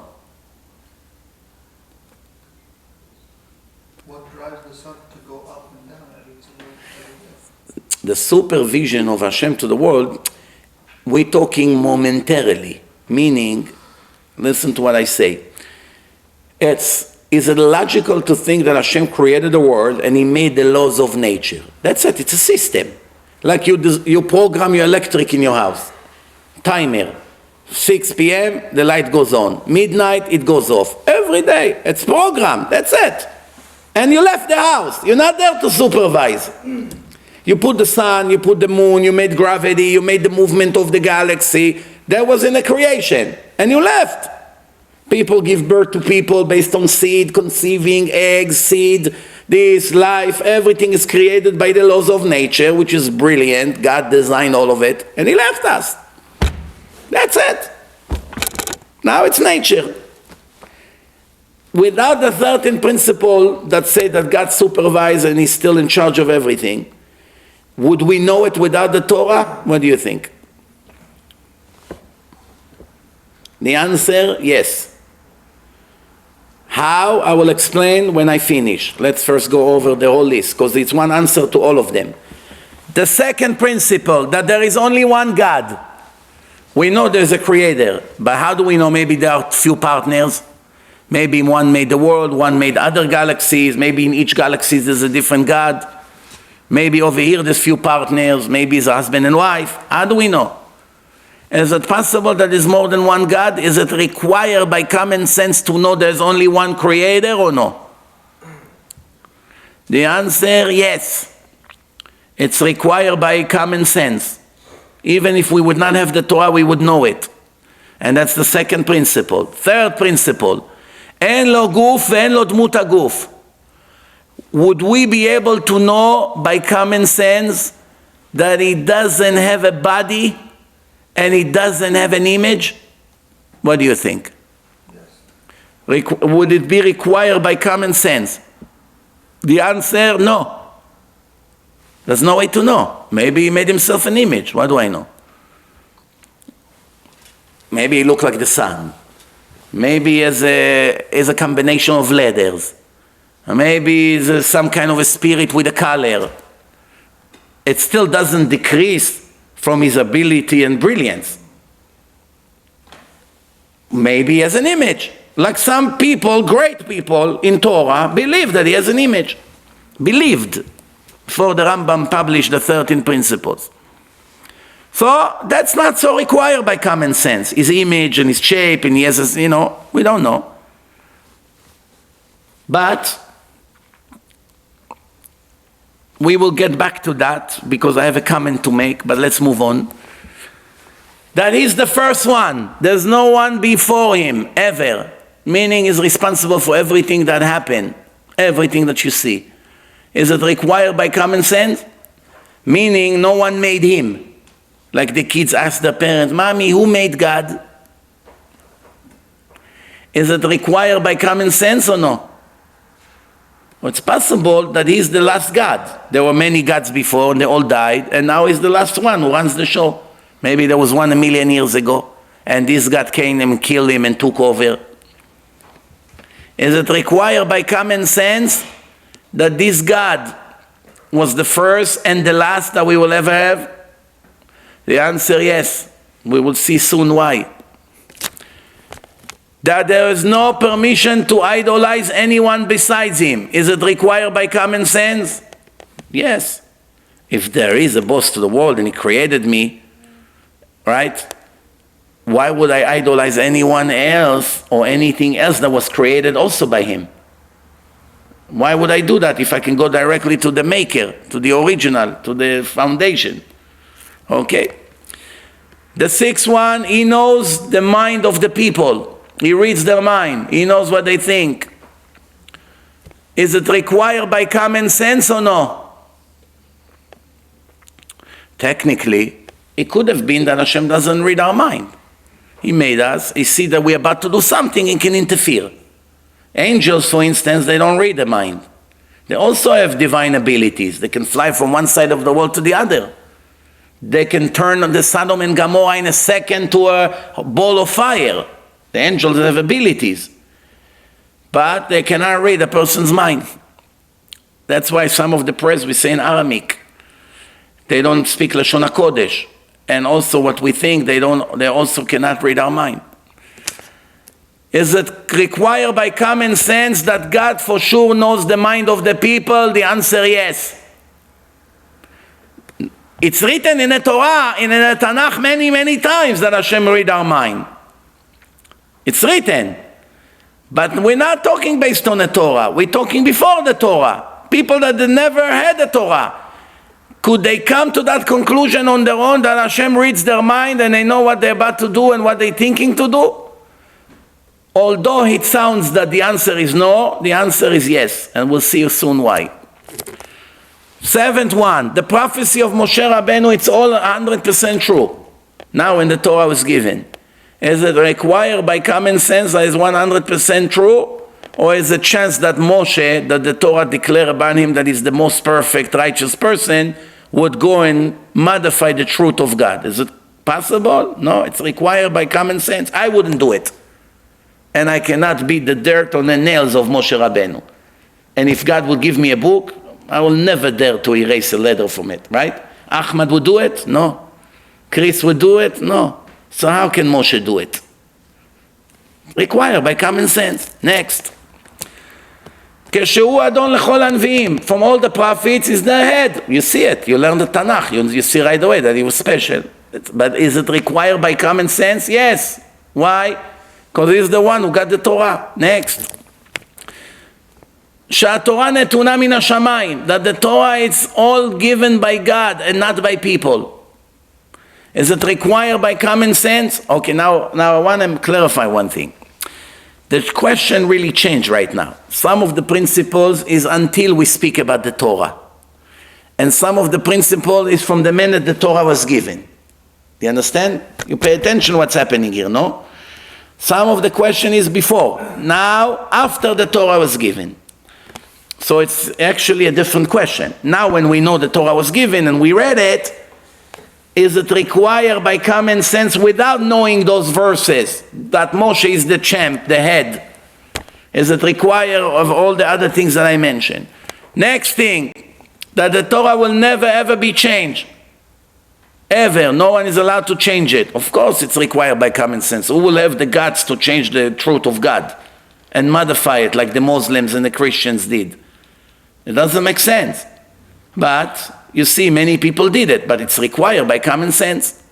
What drives the sun to go up and down every day? The supervision of Hashem to the world, we're talking momentarily, meaning, listen to what I say. Is it logical to think that Hashem created the world and He made the laws of nature? That's it, it's a system. Like you program your electric in your house. Timer. 6 p.m., the light goes on. Midnight, it goes off. Every day, it's programmed, that's it. And you left the house. You're not there to supervise. You put the sun, you put the moon, you made gravity, you made the movement of the galaxy. That was in the creation. And you left. People give birth to people based on seed, conceiving, eggs, seed, this, life. Everything is created by the laws of nature, which is brilliant. God designed all of it. And He left us. That's it. Now it's nature. Without the 13th principle that say that God supervises and He's still in charge of everything, would we know it without the Torah? What do you think? The answer, yes. How? I will explain when I finish. Let's first go over the whole list, because it's one answer to all of them. The second principle, that there is only one God. We know there's a creator, but how do we know? Maybe there are few partners. Maybe one made the world, one made other galaxies. Maybe in each galaxy there's a different God. Maybe over here there's few partners. Maybe it's a husband and wife. How do we know? Is it possible that there's more than one God? Is it required by common sense to know there's only one creator or no? The answer, yes. It's required by common sense. Even if we would not have the Torah, we would know it. And that's the second principle. Third principle, אין לו גוף ואין לו דמות הגוף. would we be able to know by common sense that he doesn't have a body and he doesn't have an image? What do you think? Would it be required by common sense? The answer, no. There's no way to know. Maybe he made himself an image. What do I know? Maybe he looked like the sun. Maybe he is a combination of letters. Maybe he's some kind of a spirit with a color. It still doesn't decrease from his ability and brilliance. Maybe he has an image. Like some people, great people in Torah, believe that he has an image. Believed. Before the Rambam published the 13 principles. So that's not so required by common sense. His image and his shape and he has, we don't know. But we will get back to that because I have a comment to make, but let's move on. That is the first one. There's no one before him, ever. Meaning he's responsible for everything that happened, everything that you see. Is it required by common sense? Meaning no one made him. Like the kids ask their parents, Mommy, who made God? Is it required by common sense or no? Well, it's possible that he's the last God. There were many gods before and they all died, and now he's the last one who runs the show. Maybe there was one 1,000,000 years ago, and this God came and killed him and took over. Is it required by common sense that this God was the first and the last that we will ever have? The answer, yes. We will see soon why. That there is no permission to idolize anyone besides him. Is it required by common sense? Yes. If there is a boss to the world and he created me, right? Why would I idolize anyone else or anything else that was created also by him? Why would I do that if I can go directly to the maker, to the original, to the foundation? Okay. The sixth one, he knows the mind of the people. He reads their mind. He knows what they think. Is it required by common sense or no? Technically, it could have been that Hashem doesn't read our mind. He made us. He sees that we're about to do something and can interfere. Angels, for instance, they don't read the mind. They also have divine abilities. They can fly from one side of the world to the other. They can turn the Sodom and Gomorrah in a second to a ball of fire. The angels have abilities. But they cannot read a person's mind. That's why some of the prayers we say in Aramaic. They don't speak Lashon HaKodesh. And also what we think, they also cannot read our mind. Is it required by common sense that God for sure knows the mind of the people? The answer, yes. It's written in the Torah, in the Tanakh many, many times that Hashem read our mind. It's written. But we're not talking based on the Torah. We're talking before the Torah. People that never had the Torah. Could they come to that conclusion on their own that Hashem reads their mind and they know what they're about to do and what they're thinking to do? Although it sounds that the answer is no, the answer is yes. And we'll see soon why. Seventh one, the prophecy of Moshe Rabbeinu, it's all 100% true. Now when the Torah was given. Is it required by common sense that is 100% true? Or is a chance that Moshe, that the Torah declare about him that he's the most perfect, righteous person, would go and modify the truth of God? Is it possible? No, it's required by common sense. I wouldn't do it. And I cannot beat the dirt on the nails of Moshe Rabbeinu. And if God will give me a book, I will never dare to erase a letter from it, right? Ahmad would do it? No. Chris would do it? No. So how can Moshe do it? Required by common sense. Next. כשהוא אדון לכל הנביאים, from all the prophets, is the head. You see it. You learn the Tanakh. You see right away that he was special. But is it required by common sense? Yes. Why? Because he's the one who got the Torah. Next. שהתורה נתונה מן השמיים. That the Torah is all given by God and not by people. Is it required by common sense? Okay, now I want to clarify one thing. The question really changed right now. Some of the principles is until we speak about the Torah. And some of the principle is from the minute the Torah was given. You understand? You pay attention what's happening here, no? Some of the question is before. Now, after the Torah was given. So it's actually a different question. Now when we know the Torah was given and we read it, is it required by common sense without knowing those verses that Moshe is the champ, the head? Is it required of all the other things that I mentioned? Next thing, that the Torah will never ever be changed. Ever. No one is allowed to change it. Of course it's required by common sense. Who will have the guts to change the truth of God and modify it like the Muslims and the Christians did? It doesn't make sense. But you see, many people did it, but it's required by common sense.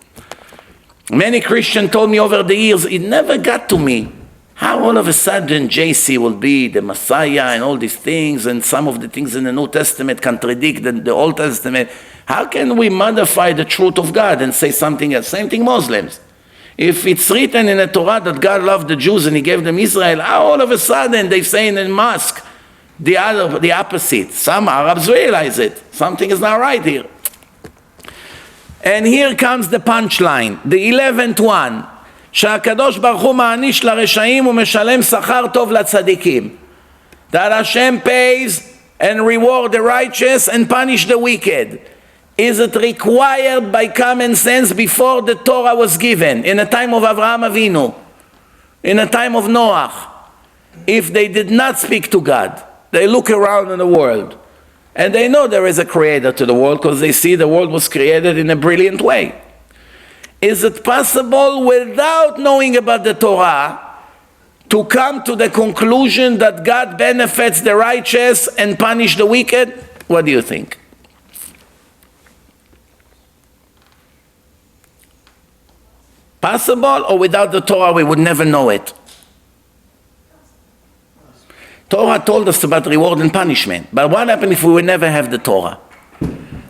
Many Christians told me over the years, it never got to me, how all of a sudden JC will be the Messiah and all these things, and some of the things in the New Testament contradict the Old Testament. How can we modify the truth of God and say something else? Same thing Muslims. If it's written in the Torah that God loved the Jews and he gave them Israel, how all of a sudden they say in the mosque the opposite? Some Arabs realize it. Something is not right here. And here comes the punchline, the 11th one. שהקדוש ברוך הוא מעניש לרשעים ומשלם שכר טוב לצדיקים. That Hashem pays and reward the righteous and punish the wicked. Is it required by common sense before the Torah was given, in the time of Avraham Avinu, in the time of Noah? If they did not speak to God, they look around in the world, and they know there is a creator to the world because they see the world was created in a brilliant way. Is it possible without knowing about the Torah to come to the conclusion that God benefits the righteous and punish the wicked? What do you think? Possible, or without the Torah we would never know it? Torah told us about reward and punishment. But what happened if we would never have the Torah?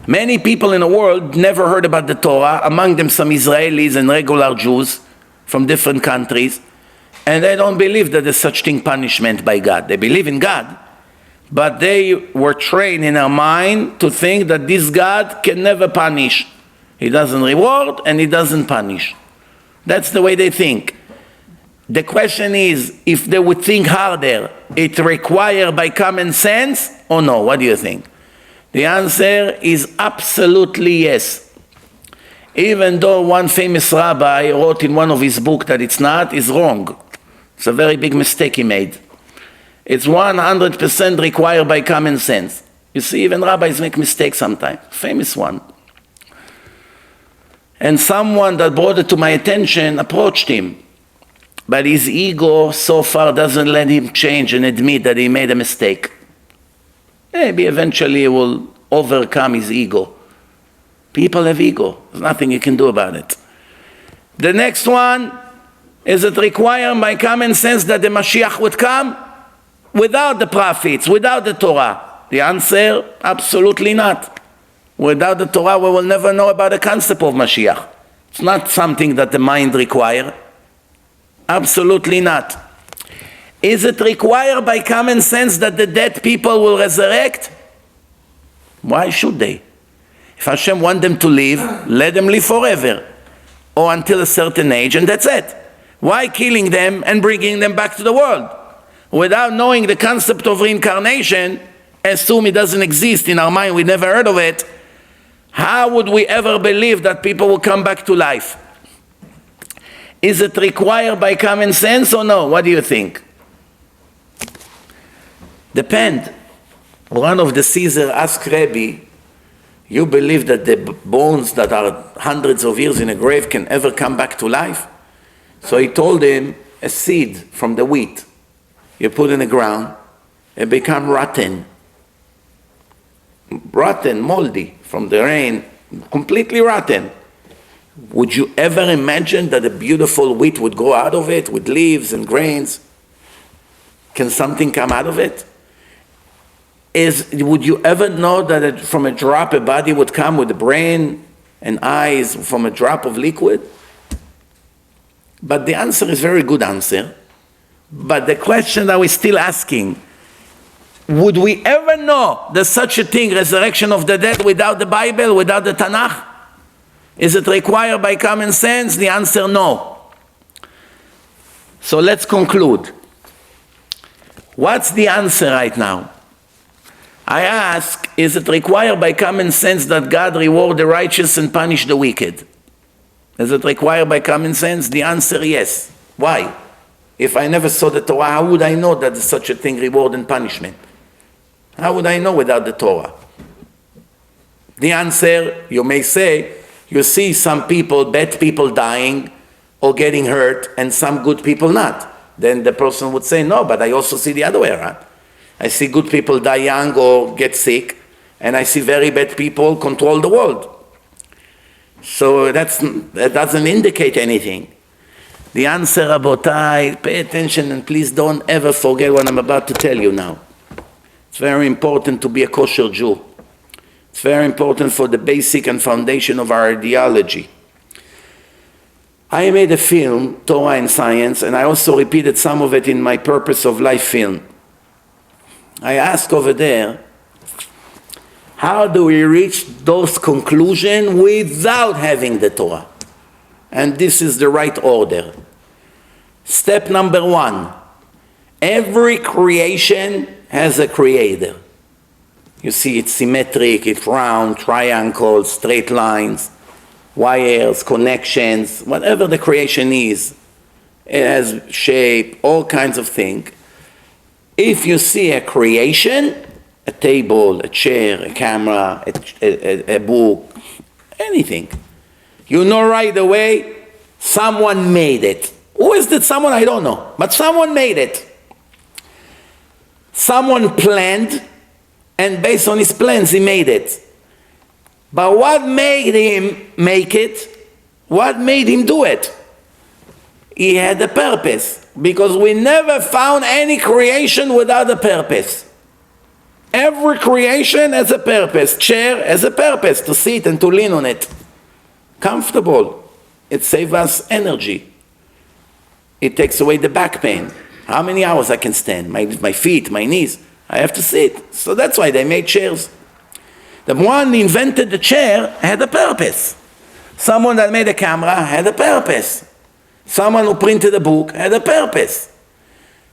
Many people in the world never heard about the Torah, among them some Israelis and regular Jews from different countries, and they don't believe that there's such thing punishment by God. They believe in God, but they were trained in their mind to think that this God can never punish. He doesn't reward and he doesn't punish. That's the way they think. The question is, if they would think harder, it required by common sense or no? What do you think? The answer is absolutely yes. Even though one famous rabbi wrote in one of his books that it's not, is wrong. It's a very big mistake he made. It's 100% required by common sense. You see, even rabbis make mistakes sometimes. Famous one. And someone that brought it to my attention approached him. But his ego so far doesn't let him change and admit that he made a mistake. Maybe eventually he will overcome his ego. People have ego. There's nothing you can do about it. The next one, is it required by common sense that the Mashiach would come without the prophets, without the Torah? The answer, absolutely not. Without the Torah, we will never know about the concept of Mashiach. It's not something that the mind requires. Absolutely not. Is it required by common sense that the dead people will resurrect? Why should they? If Hashem wants them to live, let them live forever, or until a certain age, and that's it. Why killing them and bringing them back to the world? Without knowing the concept of reincarnation, assume it doesn't exist in our mind, we never heard of it, how would we ever believe that people will come back to life? Is it required by common sense or no? What do you think? Depend. One of the Caesar asked Rabbi, you believe that the bones that are hundreds of years in a grave can ever come back to life? So he told him, a seed from the wheat, you put in the ground, it become rotten, moldy from the rain, completely rotten. Would you ever imagine that a beautiful wheat would grow out of it with leaves and grains? Can something come out of it? Would you ever know that from a drop a body would come with a brain and eyes from a drop of liquid? But the answer is a very good answer. But the question that we're still asking, would we ever know there's such a thing, resurrection of the dead, without the Bible, without the Tanakh? Is it required by common sense? The answer, no. So let's conclude. What's the answer right now? I ask, is it required by common sense that God reward the righteous and punish the wicked? Is it required by common sense? The answer, yes. Why? If I never saw the Torah, how would I know that there's such a thing, reward and punishment? How would I know without the Torah? The answer, you may say, you see some people, bad people dying or getting hurt, and some good people not. Then the person would say, no, but I also see the other way around. I see good people die young or get sick, and I see very bad people control the world. So that doesn't indicate anything. The answer, Rabotai, pay attention and please don't ever forget what I'm about to tell you now. It's very important to be a kosher Jew. It's very important for the basic and foundation of our ideology. I made a film, Torah and Science, and I also repeated some of it in my Purpose of Life film. I asked over there, how do we reach those conclusions without having the Torah? And this is the right order. Step number 1, every creation has a creator. You see, it's symmetric, it's round, triangles, straight lines, wires, connections, whatever the creation is. It has shape, all kinds of things. If you see a creation, a table, a chair, a camera, a book, anything, you know right away someone made it. Who is that someone? I don't know. But someone made it. Someone planned, and based on his plans, he made it. But what made him make it? What made him do it? He had a purpose. Because we never found any creation without a purpose. Every creation has a purpose. Chair has a purpose, to sit and to lean on it. Comfortable. It saves us energy. It takes away the back pain. How many hours I can stand? My feet, my knees. I have to sit. So that's why they made chairs. The one who invented the chair had a purpose. Someone that made a camera had a purpose. Someone who printed a book had a purpose.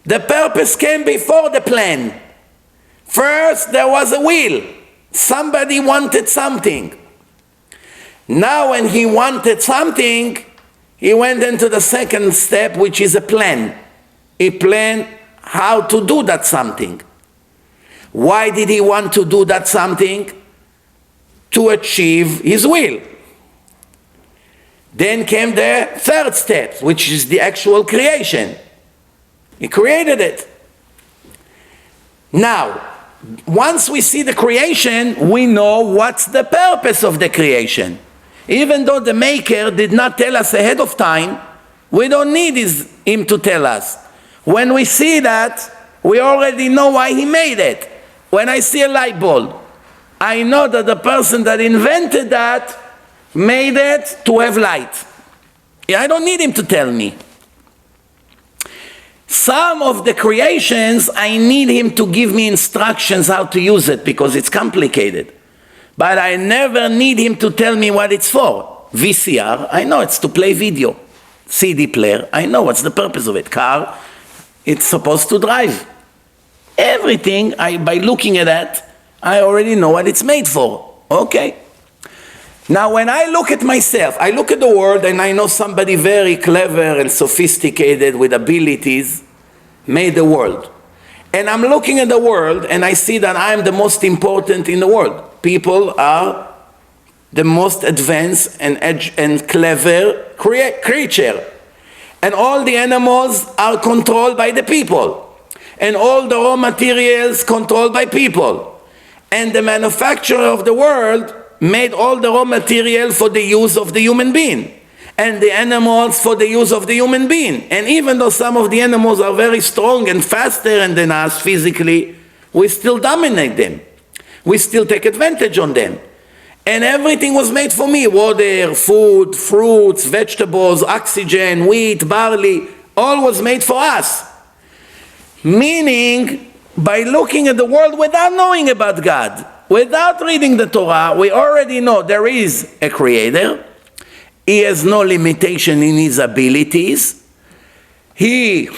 The purpose came before the plan. First, there was a will. Somebody wanted something. Now, when he wanted something, he went into the second step, which is a plan. He planned how to do that something. Why did he want to do that something? To achieve his will. Then came the third step, which is the actual creation. He created it. Now, once we see the creation, we know what's the purpose of the creation. Even though the Maker did not tell us ahead of time, we don't need him to tell us. When we see that, we already know why he made it. When I see a light bulb, I know that the person that invented that made it to have light. I don't need him to tell me. Some of the creations, I need him to give me instructions how to use it because it's complicated. But I never need him to tell me what it's for. VCR, I know it's to play video. CD player, I know what's the purpose of it. Car, it's supposed to drive. Everything, by looking at that, I already know what it's made for. Okay. Now when I look at myself, I look at the world and I know somebody very clever and sophisticated with abilities made the world. And I'm looking at the world and I see that I'm the most important in the world. People are the most advanced and clever creature. And all the animals are controlled by the people. And all the raw materials controlled by people. And the manufacturer of the world made all the raw material for the use of the human being. And the animals for the use of the human being. And even though some of the animals are very strong and faster than us physically, we still dominate them. We still take advantage on them. And everything was made for me. Water, food, fruits, vegetables, oxygen, wheat, barley. All was made for us. Meaning, by looking at the world without knowing about God, without reading the Torah, we already know there is a creator. He has no limitation in his abilities. He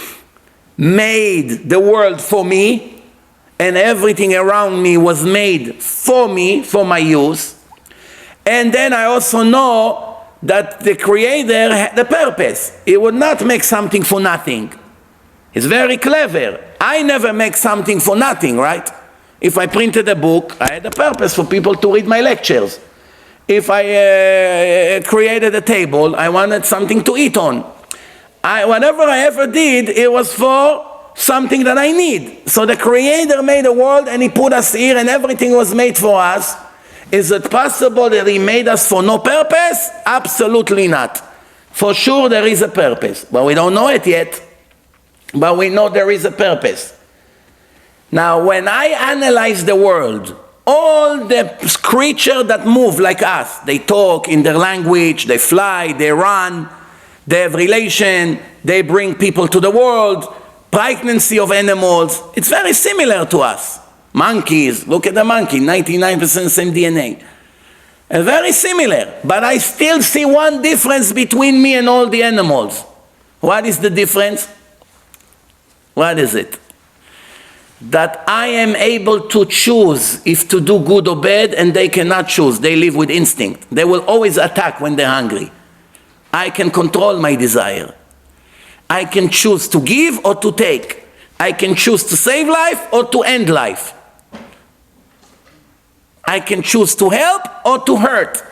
made the world for me, and everything around me was made for me, for my use. And then I also know that the creator had the purpose. He would not make something for nothing. He's very clever. I never make something for nothing, right? If I printed a book, I had a purpose for people to read my lectures. If I created a table, I wanted something to eat on. Whatever I ever did, it was for something that I need. So the Creator made the world and He put us here and everything was made for us. Is it possible that He made us for no purpose? Absolutely not. For sure there is a purpose, but we don't know it yet. But we know there is a purpose. Now, when I analyze the world, all the creatures that move like us, they talk in their language, they fly, they run, they have relation, they bring people to the world, pregnancy of animals, it's very similar to us. Monkeys, look at the monkey, 99% same DNA. Very similar, but I still see one difference between me and all the animals. What is the difference? What is it? That I am able to choose if to do good or bad, and they cannot choose. They live with instinct. They will always attack when they're hungry. I can control my desire. I can choose to give or to take. I can choose to save life or to end life. I can choose to help or to hurt.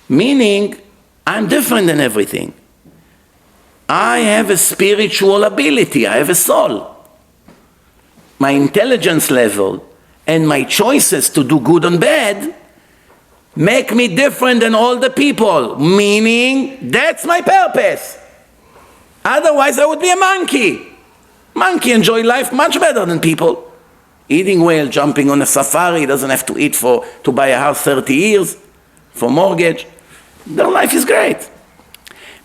Meaning, I'm different than everything. I have a spiritual ability. I have a soul. My intelligence level and my choices to do good and bad make me different than all the people. Meaning, that's my purpose. Otherwise, I would be a monkey. Monkey enjoy life much better than people. Eating well, jumping on a safari, doesn't have to eat to buy a house 30 years for mortgage. Their life is great.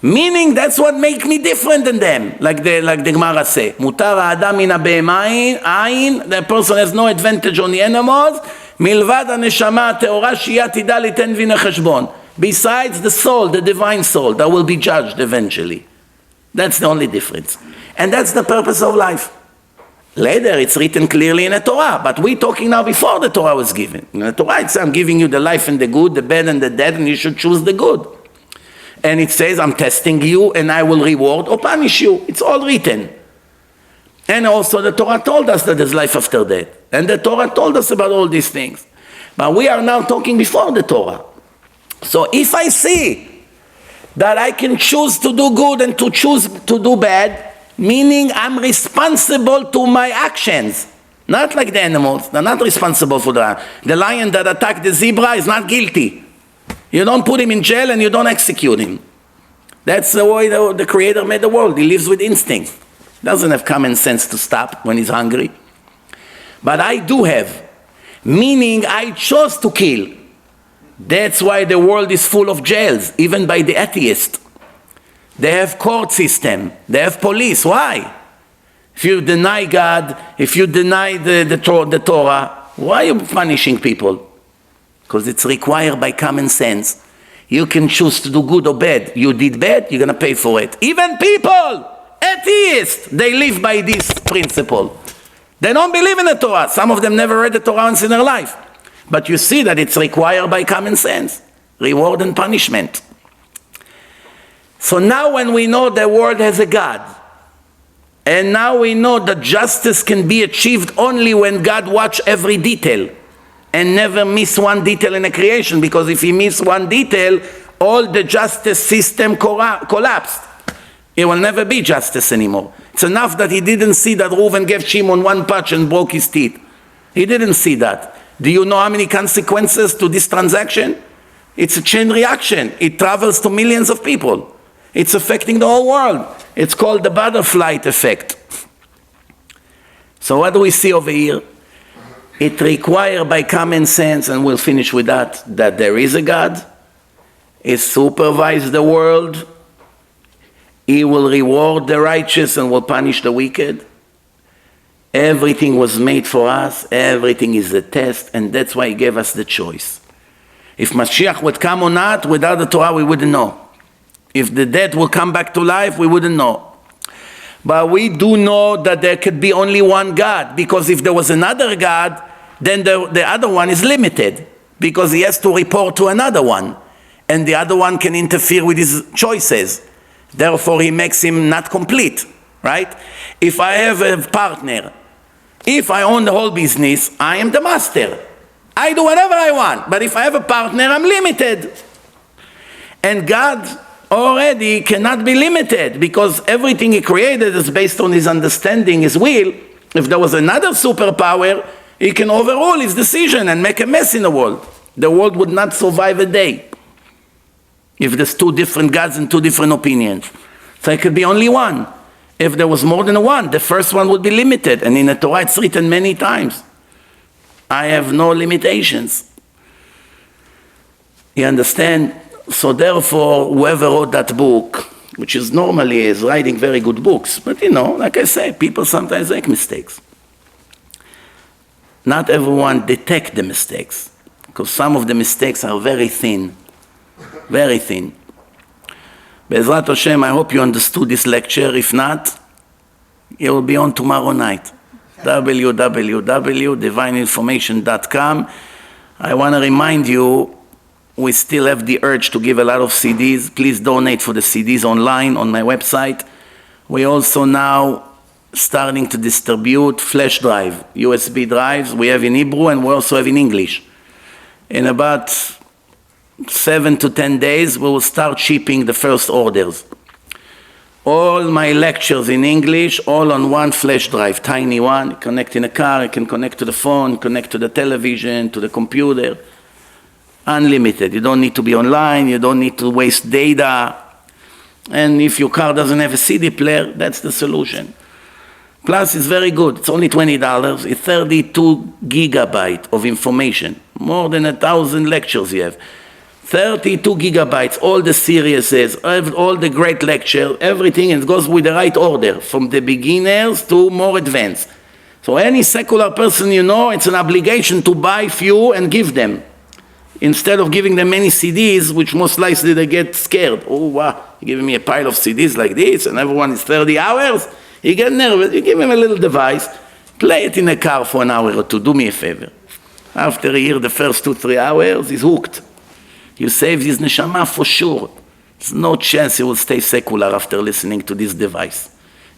Meaning that's what makes me different than them. Like the Gemara say, Mutar ha'adam min ha'behema ayin, the person has no advantage on the animals, milvad ha'neshama ha'teora she'ya tida liten v'ne cheshbon. Besides the soul, the divine soul, that will be judged eventually. That's the only difference. And that's the purpose of life. Later, it's written clearly in the Torah, but we're talking now before the Torah was given. In the Torah, it says, I'm giving you the life and the good, the bad and the dead, and you should choose the good. And it says, I'm testing you, and I will reward or punish you. It's all written. And also, the Torah told us that there's life after death. And the Torah told us about all these things. But we are now talking before the Torah. So if I see that I can choose to do good and to choose to do bad, meaning I'm responsible to my actions. Not like the animals. They're not responsible for that. The lion that attacked the zebra is not guilty. You don't put him in jail and you don't execute him. That's the way the Creator made the world. He lives with instinct. Doesn't have common sense to stop when he's hungry. But I do have. Meaning I chose to kill. That's why the world is full of jails, even by the atheist. They have court system. They have police. Why? If you deny God, if you deny the Torah, why are you punishing people? Because it's required by common sense. You can choose to do good or bad. You did bad, you're going to pay for it. Even people, atheists, they live by this principle. They don't believe in the Torah. Some of them never read the Torah once in their life. But you see that it's required by common sense. Reward and punishment. So now when we know the world has a God, and now we know that justice can be achieved only when God watches every detail and never miss one detail in a creation, because if he miss one detail, all the justice system collapsed. It will never be justice anymore. It's enough that he didn't see that Reuven gave Shimon one punch and broke his teeth. He didn't see that. Do you know how many consequences to this transaction? It's a chain reaction. It travels to millions of people. It's affecting the whole world. It's called the butterfly effect. So what do we see over here? It requires by common sense, and we'll finish with that there is a God. He supervises the world. He will reward the righteous and will punish the wicked. Everything was made for us, everything is a test, and that's why he gave us the choice. If Mashiach would come or not, without the Torah we wouldn't know. If the dead will come back to life, we wouldn't know. But we do know that there could be only one God, because if there was another God, then the other one is limited, because he has to report to another one, and the other one can interfere with his choices. Therefore, he makes him not complete, right? If I have a partner, if I own the whole business, I am the master. I do whatever I want. But if I have a partner, I'm limited. And God already cannot be limited, because everything he created is based on his understanding, his will. If there was another superpower, he can overrule his decision and make a mess in the world. The world would not survive a day if there's two different gods and two different opinions. So it could be only one. If there was more than one, the first one would be limited. And in the Torah it's written many times, I have no limitations. You understand? So therefore, whoever wrote that book, which is normally is writing very good books, but you know, like I say, people sometimes make mistakes. Not everyone detect the mistakes, because some of the mistakes are very thin, very thin. Be'ezrat Hashem, I hope you understood this lecture. If not, it will be on tomorrow night. www.divineinformation.com. I want to remind you, we still have the urge to give a lot of CDs. Please donate for the CDs online on my website. We also now starting to distribute flash drive, USB drives. We have in Hebrew and we also have in English. In about 7 to 10 days, we will start shipping the first orders. All my lectures in English, all on one flash drive, tiny one. Connect in a car, you can connect to the phone, connect to the television, to the computer. Unlimited. You don't need to be online, you don't need to waste data. And if your car doesn't have a CD player, that's the solution. Plus, it's very good. It's only $20. It's 32 gigabytes of information. More than 1,000 lectures you have. 32 gigabytes, all the series, all the great lectures, everything, and it goes with the right order, from the beginners to more advanced. So any secular person you know, it's an obligation to buy few and give them. Instead of giving them many CDs, which most likely they get scared. Oh, wow, you're giving me a pile of CDs like this, and everyone is 30 hours? You get nervous. You give him a little device, play it in a car for an hour or two. Do me a favor. After a year, the first 2-3 hours, he's hooked. You save his neshama for sure. There's no chance he will stay secular after listening to this device.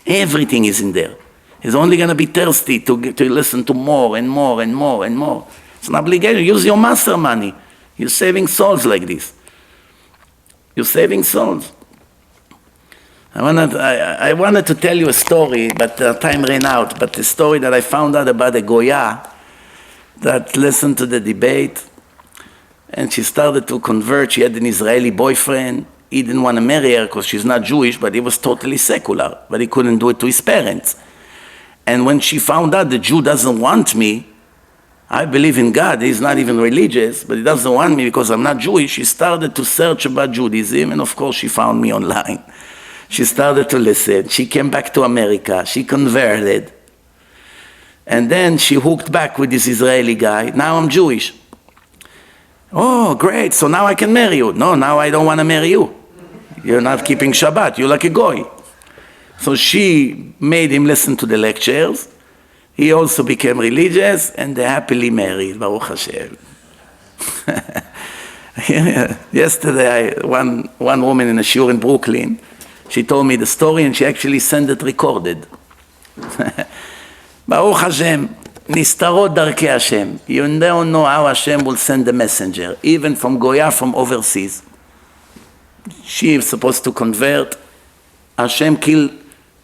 Everything is in there. He's only going to be thirsty to listen to more and more and more and more. It's an obligation. Use your master money. You're saving souls like this. You're saving souls. I wanted to tell you a story, but time ran out. But the story that I found out about a Goya that listened to the debate, and she started to convert. She had an Israeli boyfriend. He didn't want to marry her because she's not Jewish, but he was totally secular. But he couldn't do it to his parents. And when she found out the Jew doesn't want me, I believe in God, he's not even religious, but he doesn't want me because I'm not Jewish, she started to search about Judaism, and of course she found me online. She started to listen. She came back to America. She converted. And then she hooked back with this Israeli guy. Now I'm Jewish. Oh, great, so now I can marry you. No, now I don't want to marry you. You're not keeping Shabbat, you're like a goy. So she made him listen to the lectures. He also became religious, and they happily married, Baruch Hashem. Yesterday, one woman in a shiur in Brooklyn, she told me the story, and she actually sent it recorded. Baruch Hashem. Nistarot darkei Hashem. You don't know how Hashem will send the messenger, even from Goya, from overseas. She is supposed to convert. Hashem killed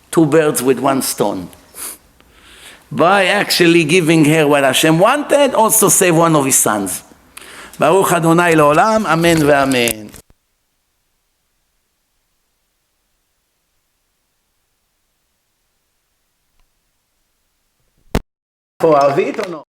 2 birds with 1 stone. By actually giving her what Hashem wanted, also save one of his sons. Baruch Adonai Leolam, Amen ve'amen. For Arvit or no?